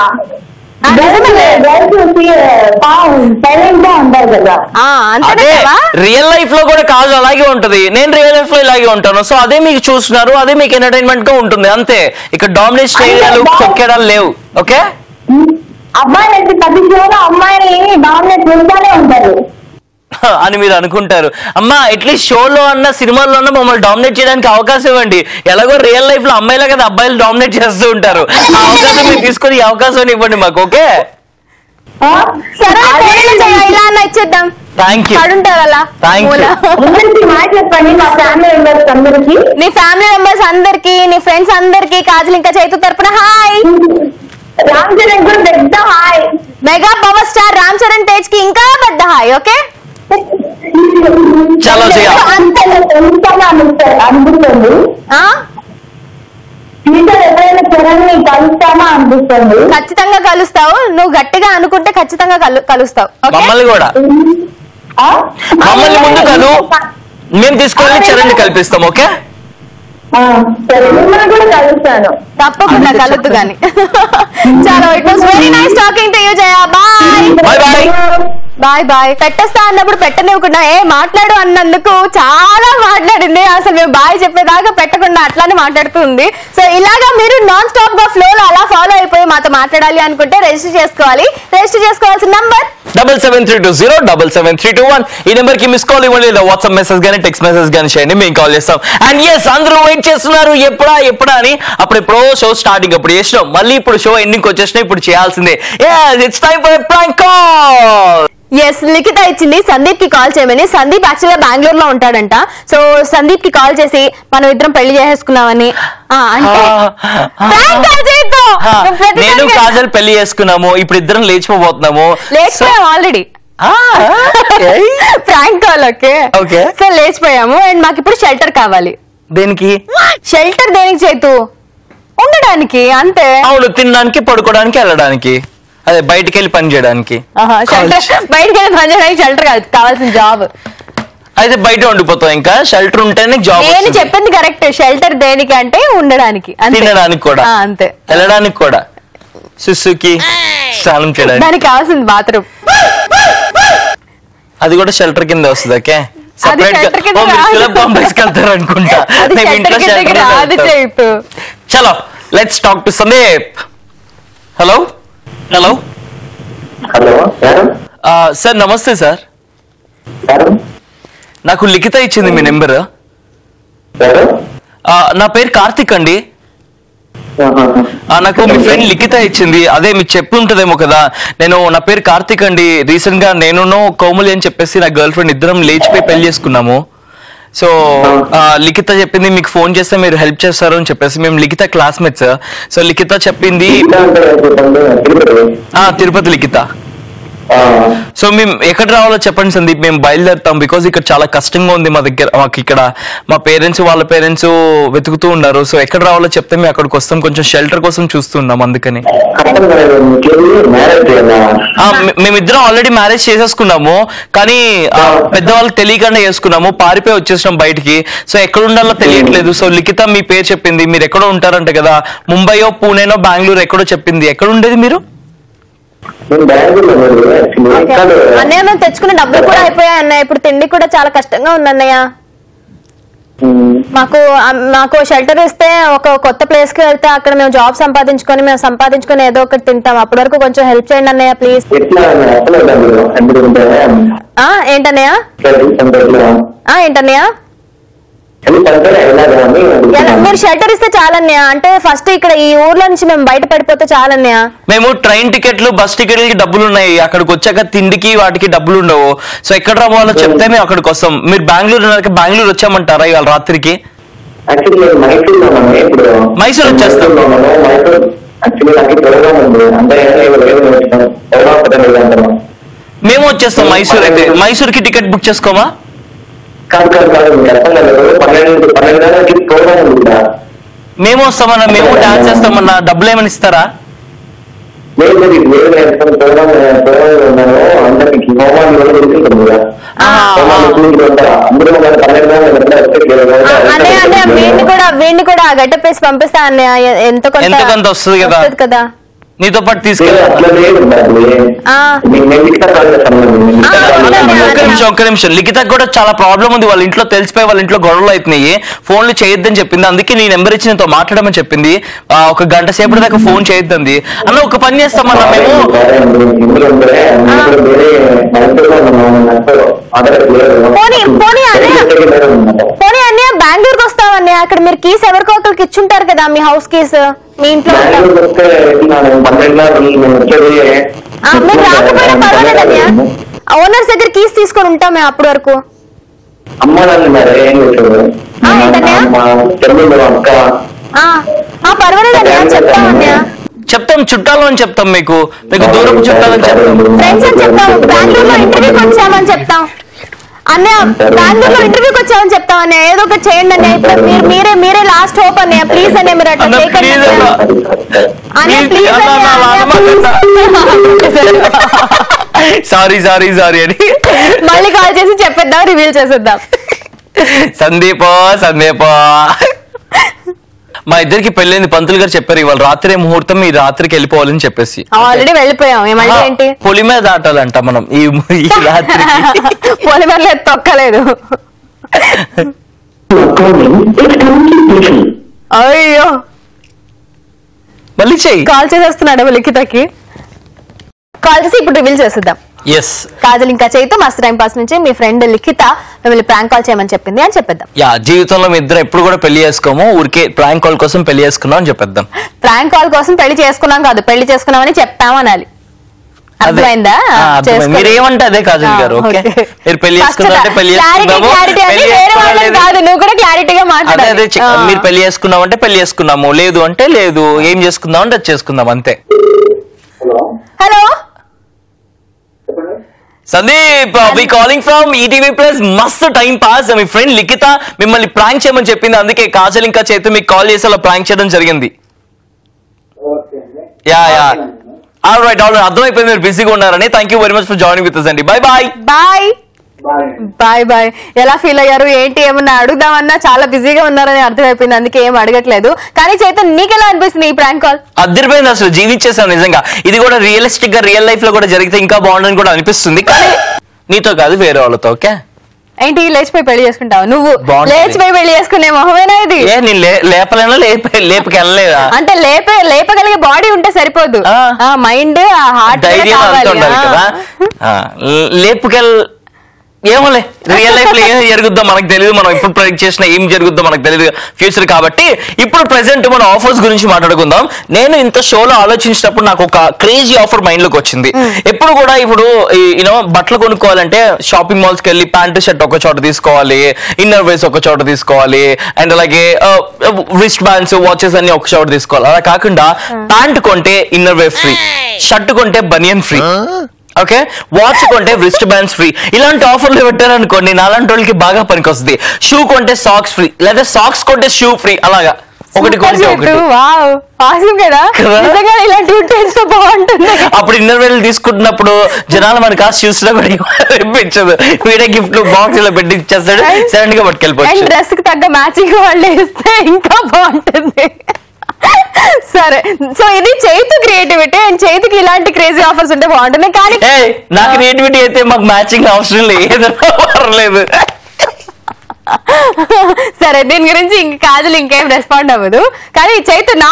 సైలెంట్ గా ఉంటారు కదా. అదే రియల్ లైఫ్ లో కూడా కాదు అలాగే ఉంటది, నేను రియల్ లైఫ్ లో ఇలాగే ఉంటాను. సో అదే మీకు చూస్తున్నారు, అదే మీకు ఎంటర్టైన్మెంట్ గా ఉంటుంది అంతే. ఇక్కడ డామినేషన్ చేయడాలు తొక్కేడాలు లేవు. ఓకే, అబ్బాయిలు అయితే ప్రతి షోలో అమ్మాయిని డామినేట్ చేస్తూనే ఉంటారు అని మీరు అనుకుంటారు. అమ్మా అట్లీస్ట్ షోలో అన్న సినిమాల్లో అన్న మమ్మల్ని డామినేట్ చేయడానికి అవకాశం ఇవ్వండి. ఎలాగో రియల్ లైఫ్ లో అమ్మాయిలే కదా అబ్బాయిలు డామినేట్ చేస్తూ ఉంటారు, ఆ అవకాశం మీరు తీసుకొని ఈ అవకాశాన్ని ఇవ్వండి మాకు. ఓకే ఇచ్చేద్దాం. Thank you. చెప్పండి మా ఫ్యామిలీ మెంబర్స్ అందరికి, నీ ఫ్యామిలీ మెంబర్స్ అందరికి, నీ ఫ్రెండ్స్ అందరికి కాజల్ ఇంకా చైతు తరపున హాయ్. రామ్ చరణ్ కూడా పెద్ద hi. Mega power star Ram Charan Tej కి ఇంకా పెద్ద హాయ్. ఓకే చలో అనిపిస్తుంది, ఎప్పుడైనా చరణ్ ని కలుస్తామా అనిపిస్తుంది. ఖచ్చితంగా కలుస్తావు, నువ్వు గట్టిగా అనుకుంటే ఖచ్చితంగా కలుస్తావు. మమ్మల్ని కూడా, మమ్మల్ని ముందు కలు, మేము తీసుకొని చరణ్ ని కల్పిస్తాం. ఓకే కూడా కలుస్తాను, తప్పకుండా కలుద్దు గాని. చాలా it was very nice talking to you Jaya. Bye. పెట్టేస్తా అన్నప్పుడు పెట్టనివ్వకుండా మాట్లాడు అన్నందుకు చాలా మాట్లాడింది. అసలు మేము బాయ్ చెప్పేదాకా పెట్టకుండా అట్లానే మాట్లాడుతూ ఉంది. సో ఇలాగా మీరు నాన్ స్టాప్ గా ఫ్లో లో అలా ఫాలో అయిపోయి మాతో మాట్లాడాలి అనుకుంటే రిజిస్టర్ చేసుకోవాలి. రిజిస్టర్ చేసుకోవాల్సిన నంబర్ 7732077321. ఈ నెంబర్ కి మిస్ కాల్ ఇవ్వండి, లేదా వాట్సాప్ మెసేజ్ గానీ టెక్స్ట్ మెసేజ్ గానీ చేయండి, మేము కాల్ చేస్తాం. అండ్ ఎస్, అందరూ వెయిట్ చేస్తున్నారు ఎప్పుడా అని. అప్పుడు ఎప్పుడో షో స్టార్టింగ్ అప్పుడు చేసినాం, మళ్ళీ ఇప్పుడు షో ఎండింగ్ వచ్చేసినా ఇప్పుడు చేయాల్సిందే. It's time for prank call. Yes, Likhita ఇచ్చింది సందీప్ కి కాల్ చేయమని. సందీప్ యాక్చువల్ గా బెంగళూరు లో ఉంటాడంట. సో సందీప్ కి కాల్ చేసి మనం ఇద్దరం పెళ్లి చేసేసుకున్నామని, నేను కాజల్ పెళ్లి చేసుకున్నాము, ఇప్పుడు ఇద్దరం లేచిపోతున్నాము. లేచిపోయాము already, prank call. Okay so లేచిపోయాము. అండ్ మాకు ఇప్పుడు షెల్టర్ కావాలి. దేనికి షెల్టర్? దేనికి చేతు? ఉండడానికి అంతే. అవును, తినడానికి, పడుకోవడానికి, వెళ్ళడానికి, అదే బయటికి వెళ్ళి పని చేయడానికి. బయటికి వెళ్ళి పని చేయడానికి షెల్టర్ కావాల్సిన జాబ్. అయితే బయట ఉండిపోతాం, ఇంకా షెల్టర్ ఉంటేనే జాబ్. నేను చెప్పింది కరెక్ట్. షెల్టర్ దేనికి అంటే ఉండడానికి, తినడానికి కూడా, అంతే, వెళ్ళడానికి కూడా, సుసుకి స్నానం చేయడానికి దానికి కావాల్సింది బాత్రూమ్. అది కూడా షెల్టర్ కింద వస్తుంది. ఓకే, వెళ్తారు అనుకుంటా. చలో let's talk to Sandeep. Hello hello hello sir, నమస్తే సార్. నాకు లిఖిత ఇచ్చింది మీ నెంబర్. నా పేరు కార్తిక్ అండి. నాకు మీ ఫ్రెండ్ లిఖిత ఇచ్చింది. అదే మీకు చెప్పి ఉంటదేమో కదా. నా పేరు కార్తిక్ అండి. రీసెంట్ గా నేను కోమలి అని చెప్పేసి నా గర్ల్ ఫ్రెండ్ ఇద్దరం లేచిపోయి పెళ్లి చేసుకున్నాము. సో లిఖిత చెప్పింది మీకు ఫోన్ చేస్తే మీరు హెల్ప్ చేస్తారు అని చెప్పేసి. మేము లిఖిత క్లాస్మేట్స్. సో లిఖిత చెప్పింది, తిరుపతి లిఖిత. సో మేము ఎక్కడ రావాలో చెప్పండి సందీప్, మేము బయలుదేరుతాం. బికాజ్ ఇక్కడ చాలా కష్టంగా ఉంది మా దగ్గర. మాకు ఇక్కడ మా పేరెంట్స్ వాళ్ళ పేరెంట్స్ వెతుకుతూ ఉన్నారు. సో ఎక్కడ రావాలో చెప్తే మేము అక్కడికి వస్తాం. కొంచెం షెల్టర్ కోసం చూస్తున్నాం, అందుకని. మేమిద్దరం ఆల్రెడీ మ్యారేజ్ చేసేసుకున్నాము, కానీ పెద్దవాళ్ళకి తెలియకుండా చేసుకున్నాము. పారిపోయి వచ్చేసినాం బయటికి. సో ఎక్కడ ఉండాలో తెలియట్లేదు. సో లిఖిత మీ పేరు చెప్పింది. మీరు ఎక్కడో ఉంటారంట కదా, ముంబైయో పూణేనో బెంగళూరు ఎక్కడో చెప్పింది. ఎక్కడ ఉండేది మీరు? అన్నయ్య మేము తెచ్చుకున్న డబ్బులు కూడా అయిపోయాయి అన్నయ్య. ఇప్పుడు తిండి కూడా చాలా కష్టంగా ఉంది అన్నయ్య. మాకు షెల్టర్ ఇస్తే ఒక కొత్త ప్లేస్ కి వెళ్తే అక్కడ మేము జాబ్ సంపాదించుకొని ఏదో ఒకటి తింటాం. అప్పటి వరకు కొంచెం హెల్ప్ చేయండి అన్నయ్య ప్లీజ్. ఏంటన్నయ్య ఏంటన్నయ్య మీరు షెల్టర్ ఇస్తే చాలన్నయ్య. అంటే ఫస్ట్ ఇక్కడ ఈ ఊర్లో నుంచి మేము బయట పడిపోతే చాలన్నయ్య. మేము ట్రైన్ టికెట్లు బస్ టికెట్లకి డబ్బులు ఉన్నాయి. అక్కడికి వచ్చాక తిండికి వాటికి డబ్బులు ఉండవు. సో ఎక్కడ రావాలో చెప్తే మేము అక్కడికి వస్తాం. మీరు బెంగళూరు వచ్చామంటారా ఇవాళ రాత్రికి? మైసూర్ వచ్చేస్తాం. మేము వచ్చేస్తాం మైసూర్. అయితే మైసూర్కి టికెట్ బుక్ చేసుకోమా? మేము వస్తామన్నా, మేము డాన్స్ చేస్తామన్నా. డబ్బులు ఏమైనా ఇస్తారా? వీడిని కూడా గడ్డప్ వేసి పంపిస్తా అన్నయ్య. ఎంత కొంత వస్తుంది కదా, నీతో పాటు ఒక్క నిమిషం. లిఖితకు కూడా చాలా ప్రాబ్లం ఉంది. వాళ్ళ ఇంట్లో తెలిసిపోయి వాళ్ళ ఇంట్లో గొడవలు అవుతున్నాయి. ఫోన్లు చేయొద్దని చెప్పింది. అందుకే నీ నెంబర్ ఇచ్చి నీతో మాట్లాడమని చెప్పింది. ఒక గంట సేపటి దాకా ఫోన్ చేయొద్దంది. అన్న ఒక పని చేస్తామన్నా, మేము బెంగళూరుకి వస్తామన్నయ్య. అక్కడ మీరు కీస్ ఎవరికో ఒకరికి ఇచ్చుంటారు కదా, మీ హౌస్ కీస్ మీ ఇంట్లో. మీరు రాకపోయినా పర్వాలేదన్నయ్య, ఓనర్స్ దగ్గర కీస్ తీసుకొని ఉంటాం మేము అప్పటి వరకు. పర్వాలేదన్నయ్య, చెప్తామన్నయ్య. చెప్తాం, చుట్టాలు అని చెప్తాం. మీకు దూరం చుట్టాలని చెప్తాం. ఫ్రెండ్స్ అని చెప్తాం. బెంగళూరులో ఇంటర్వ్యూకి వచ్చామని చెప్తాం అన్నయ్య. బెంగళూరులో ఇంటర్వ్యూకి వచ్చామని చెప్తాం అన్నయ్య. ఏదో ఒకటి చేయండి అన్నయ్య. ఇప్పుడు మీరే లాస్ట్ హోప్ అన్నయ్య. ప్లీజ్ అన్నయ్య, మీరు అట్లా సారీ అని మళ్ళీ కాల్ చేసి చెప్పేద్దాం, రివీల్ చేసేద్దాం. సందీప మా ఇద్దరికి పెళ్ళైంది. పంతులు గారు చెప్పారు ఇవాళ రాత్రి ముహూర్తం, ఈ రాత్రికి వెళ్ళిపోవాలని చెప్పేసి. ఆల్రెడీ వెళ్ళిపోయాం. ఏంటి పొలి మీద దాటాలంట మనం ఈ రాత్రి. పొలి మీద తొక్కలేదు. అయ్యో, మళ్ళీ చెయ్యి. కాల్ చేసేస్తున్నాడు లిఖితకి. కాల్ చేసి ఇప్పుడు రివీల్ చేసేద్దాం. కాజల్ ఇంకా చేయితో మస్తు టైం పాస్ నుంచి మీ ఫ్రెండ్ లిఖిత మిమ్మల్ని ప్రాంక్ కాల్ చేయమని చెప్పింది అని చెప్పేద్దాం. జీవితంలో మీ ఇద్దరు ఎప్పుడు కూడా పెళ్లి చేసుకోము, ఊరికే ప్రాంక్ కాల్ కోసం పెళ్లి చేసుకున్నాం అని చెప్పేద్దాం. ప్రాంక్ కాల్ కోసం పెళ్లి చేసుకున్నాం కాదు, పెళ్లి చేసుకున్నామని చెప్తామనాలి. అర్థమైందా? మీరేమంటే అదే కాజల్ గారు. మీరు పెళ్లి చేసుకున్నారంటే పెళ్లి కాదు, నువ్వు కూడా క్లారిటీగా మాట్లాడాలి. మీరు పెళ్లి చేసుకున్నాం అంటే పెళ్లి చేసుకున్నాము, లేదు అంటే లేదు. ఏం చేసుకుందాం అంటే అది చేసుకుందాం, అంతే. Hello Sandeep, we calling from ETV plus. Mastu time pass. మీ ఫ్రెండ్ లిఖిత మిమ్మల్ని ప్రాంక్ చేయమని చెప్పింది. అందుకే కాజల్ ఇంకా చేతి మీకు కాల్ చేసి అలా ప్రాంక్ చేయడం జరిగింది. ఆల్ రైట్ అర్థమైపోయింది మీరు బిజీగా ఉన్నారని. Thank you very much for joining with us అండి. బై. Bye bye. ఎలా ఫీల్ అయ్యారు ఏంటి, ఏమన్నా అడుగుదామన్నా చాలా బిజీగా ఉన్నారని అర్థమైపోయింది, అందుకే ఏం అడగట్లేదు. కానీ చైతన్ నీకెలా అనిపిస్తుంది ఈ ప్రాంక్ కాల్? అద్దరిపోయింది, అసలు జీవించేసాను నిజంగా. ఇది కూడా రియలిస్టిక్ గా రియల్ లైఫ్ లో కూడా జరిగితే ఇంకా బాగుండని కూడా అనిపిస్తుంది. కానీ నీతో కాదు, వేరే వాళ్ళతో. ఓకే ఏంటి లేచిపోయి పెళ్లి చేసుకుంటావు నువ్వు? బాగుంటుంది. లేచిపోయి పెళ్లి చేసుకునే మొహమేనా ఇది? ఏ నేను లేపలేనా, లేపకెళ్ళలేదా? అంటే లేపగలిగే బాడీ ఉంటే సరిపోదు, మైండ్ హార్ట్ ధైర్యం అంతా ఉండాలి కదా. లేపుకెళ్ ఏమోలే, రియల్ లైఫ్ లో ఏం జరుగుద్దో మనకు తెలియదు, మనం ఇప్పుడు ప్రెడిక్ట్ చేసిన ఏం జరుగుద్దో మనకు తెలియదు ఫ్యూచర్. కాబట్టి ఇప్పుడు ప్రెసెంట్ మన ఆఫర్స్ గురించి మాట్లాడుకుందాం. నేను ఇంత షోలో ఆలోచించినప్పుడు నాకు ఒక క్రేజీ ఆఫర్ మైండ్ లోకి వచ్చింది. ఎప్పుడు కూడా ఇప్పుడు యూనో బట్టలు కొనుక్కోవాలంటే షాపింగ్ మాల్స్ కి వెళ్ళి ప్యాంటు షర్ట్ ఒక చోట తీసుకోవాలి, ఇన్నర్ వేర్స్ ఒక చోట తీసుకోవాలి, అండ్ అలాగే రిస్ట్ బ్యాండ్స్ వాచెస్ అన్ని ఒక చోట తీసుకోవాలి. అలా కాకుండా ప్యాంట్ కొంటే ఇన్నర్ వేర్ ఫ్రీ, షర్ట్ కొంటే బనియన్ ఫ్రీ, ఓకే వాచ్ కొంటే రిస్ట్ బ్యాండ్స్ ఫ్రీ. ఇలాంటి ఆఫర్లు పెట్టారనుకోండి నాలాంటి వాళ్ళకి బాగా పనికొస్తుంది. షూ కొంటే సాక్స్ ఫ్రీ, లేదా సాక్స్ కొంటే షూ ఫ్రీ, అలాగా ఒకటి కొంటే ఒకటి. అప్పుడు ఇన్నర్ వేర్ తీసుకుంటున్నప్పుడు జనాలు మన కాస్ట్ చూసినా కూడా ఇప్పించదు, వీడే గిఫ్ట్ బాక్స్ లో పెట్టి ఇచ్చేస్తాడు, సడన్ గా పట్టుకెళ్ళిపోవచ్చు. డ్రెస్ కి తగ్గ మ్యాచింగ్ వాళ్ళు ఇస్తే ఇంకా బాగుంటుంది. సరే, సో ఇది చైతు క్రియేటివిటీ, అండ్ చైతుకి ఇలాంటి క్రేజీ ఆఫర్స్ ఉంటే బాగుంటుంది. కానీ నా క్రియేటివిటీ అయితే మాకు మ్యాచింగ్ అవసరం లేదు. సరే, దీని గురించి ఇంక కాజల్ ఇంకేం రెస్పాండ్ అవ్వదు. కానీ చైతు నా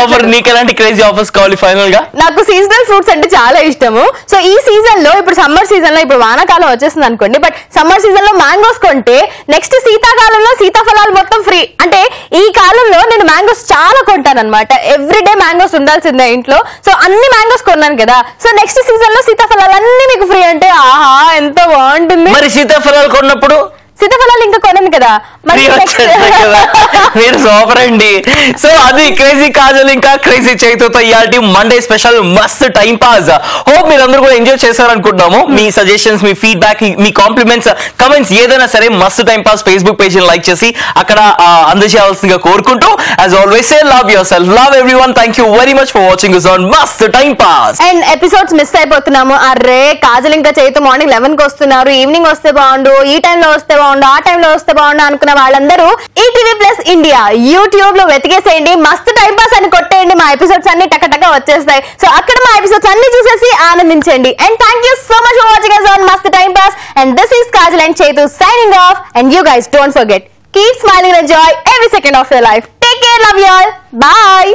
ఆఫర్ నీకు ఎలాంటి క్రేజీ ఆఫర్స్ కావాలి ఫైనల్ గా? నాకు సీజనల్ ఫ్రూట్స్ అంటే చాలా ఇష్టము. సో ఈ సీజన్ లో ఇప్పుడు సమ్మర్ సీజన్ లో, ఇప్పుడు వానాకాలం వచ్చేస్తుంది అనుకోండి, బట్ సమ్మర్ సీజన్ లో మ్యాంగోస్ కొంటే నెక్స్ట్ శీతాకాలంలో సీతాఫలాలు మొత్తం ఫ్రీ. అంటే ఈ కాలంలో నేను మ్యాంగోస్ చాలా కొంటాను అనమాట, ఎవ్రీడే మ్యాంగోస్ ఉండాల్సిందే ఇంట్లో. సో అన్ని మ్యాంగోస్ కొన్నాను కదా, సో నెక్స్ట్ సీజన్ లో సీతాఫలాలు అన్ని మీకు ఫ్రీ అంటే ఆహా ఎంత బాగుంటుంది. మరి సీతాఫలాలు కొన్నప్పుడు సీతాఫలాలు ఇంకా కొనను కదా, మీరు సూపర్ అండి. సో అది క్రేజీ కాజల్ ఇంకా క్రేజీ చైతుతో ఇయాల్టి Monday special Mast time pass. Hope మీరందరూ కూడా ఎంజాయ్ చేశారనుకుంటున్నాము. మీ సజెషన్స్, మీ ఫీడ్బ్యాక్, మీ కాంప్లిమెంట్స్, కమెంట్స్ ఏదైనా సరే Mast time pass Facebook page ని లైక్ చేసి అక్కడ అందజేయాల్సిందిగా కోరుకుంటూ, as always say love yourself, love everyone. Thank you very much for watching this on Mast time pass. And episodes miss అయిపోతున్నాము. అరే కాజల్ ఇంకా చైతు మార్నింగ్ 11 కి వస్తున్నారు, ఈవినింగ్ వస్తే బాగుండు, ఈ టైంలో వస్తే బాగుండు, ఆ టైంలో వస్తే బాగుండు అనుకున్న వాళ్ళందరూ ఈటీవీ ప్లస్ ఇండియా యూట్యూబ్ లో వెతికేసేయండి, మస్త్ టైం పాస్ అని కొట్టేయండి, మా ఎపిసోడ్స్ అన్ని టకటక వచ్చేస్తాయి. సో అక్కడ మా ఎపిసోడ్స్ అన్ని చూసేసి ఆనందించండి. And thank you so much for watching us on మస్త్ time pass. And this is Kajal and Chaitu signing off. And you guys don't forget, keep smiling and enjoy every second of your life. Take care, love you all, bye.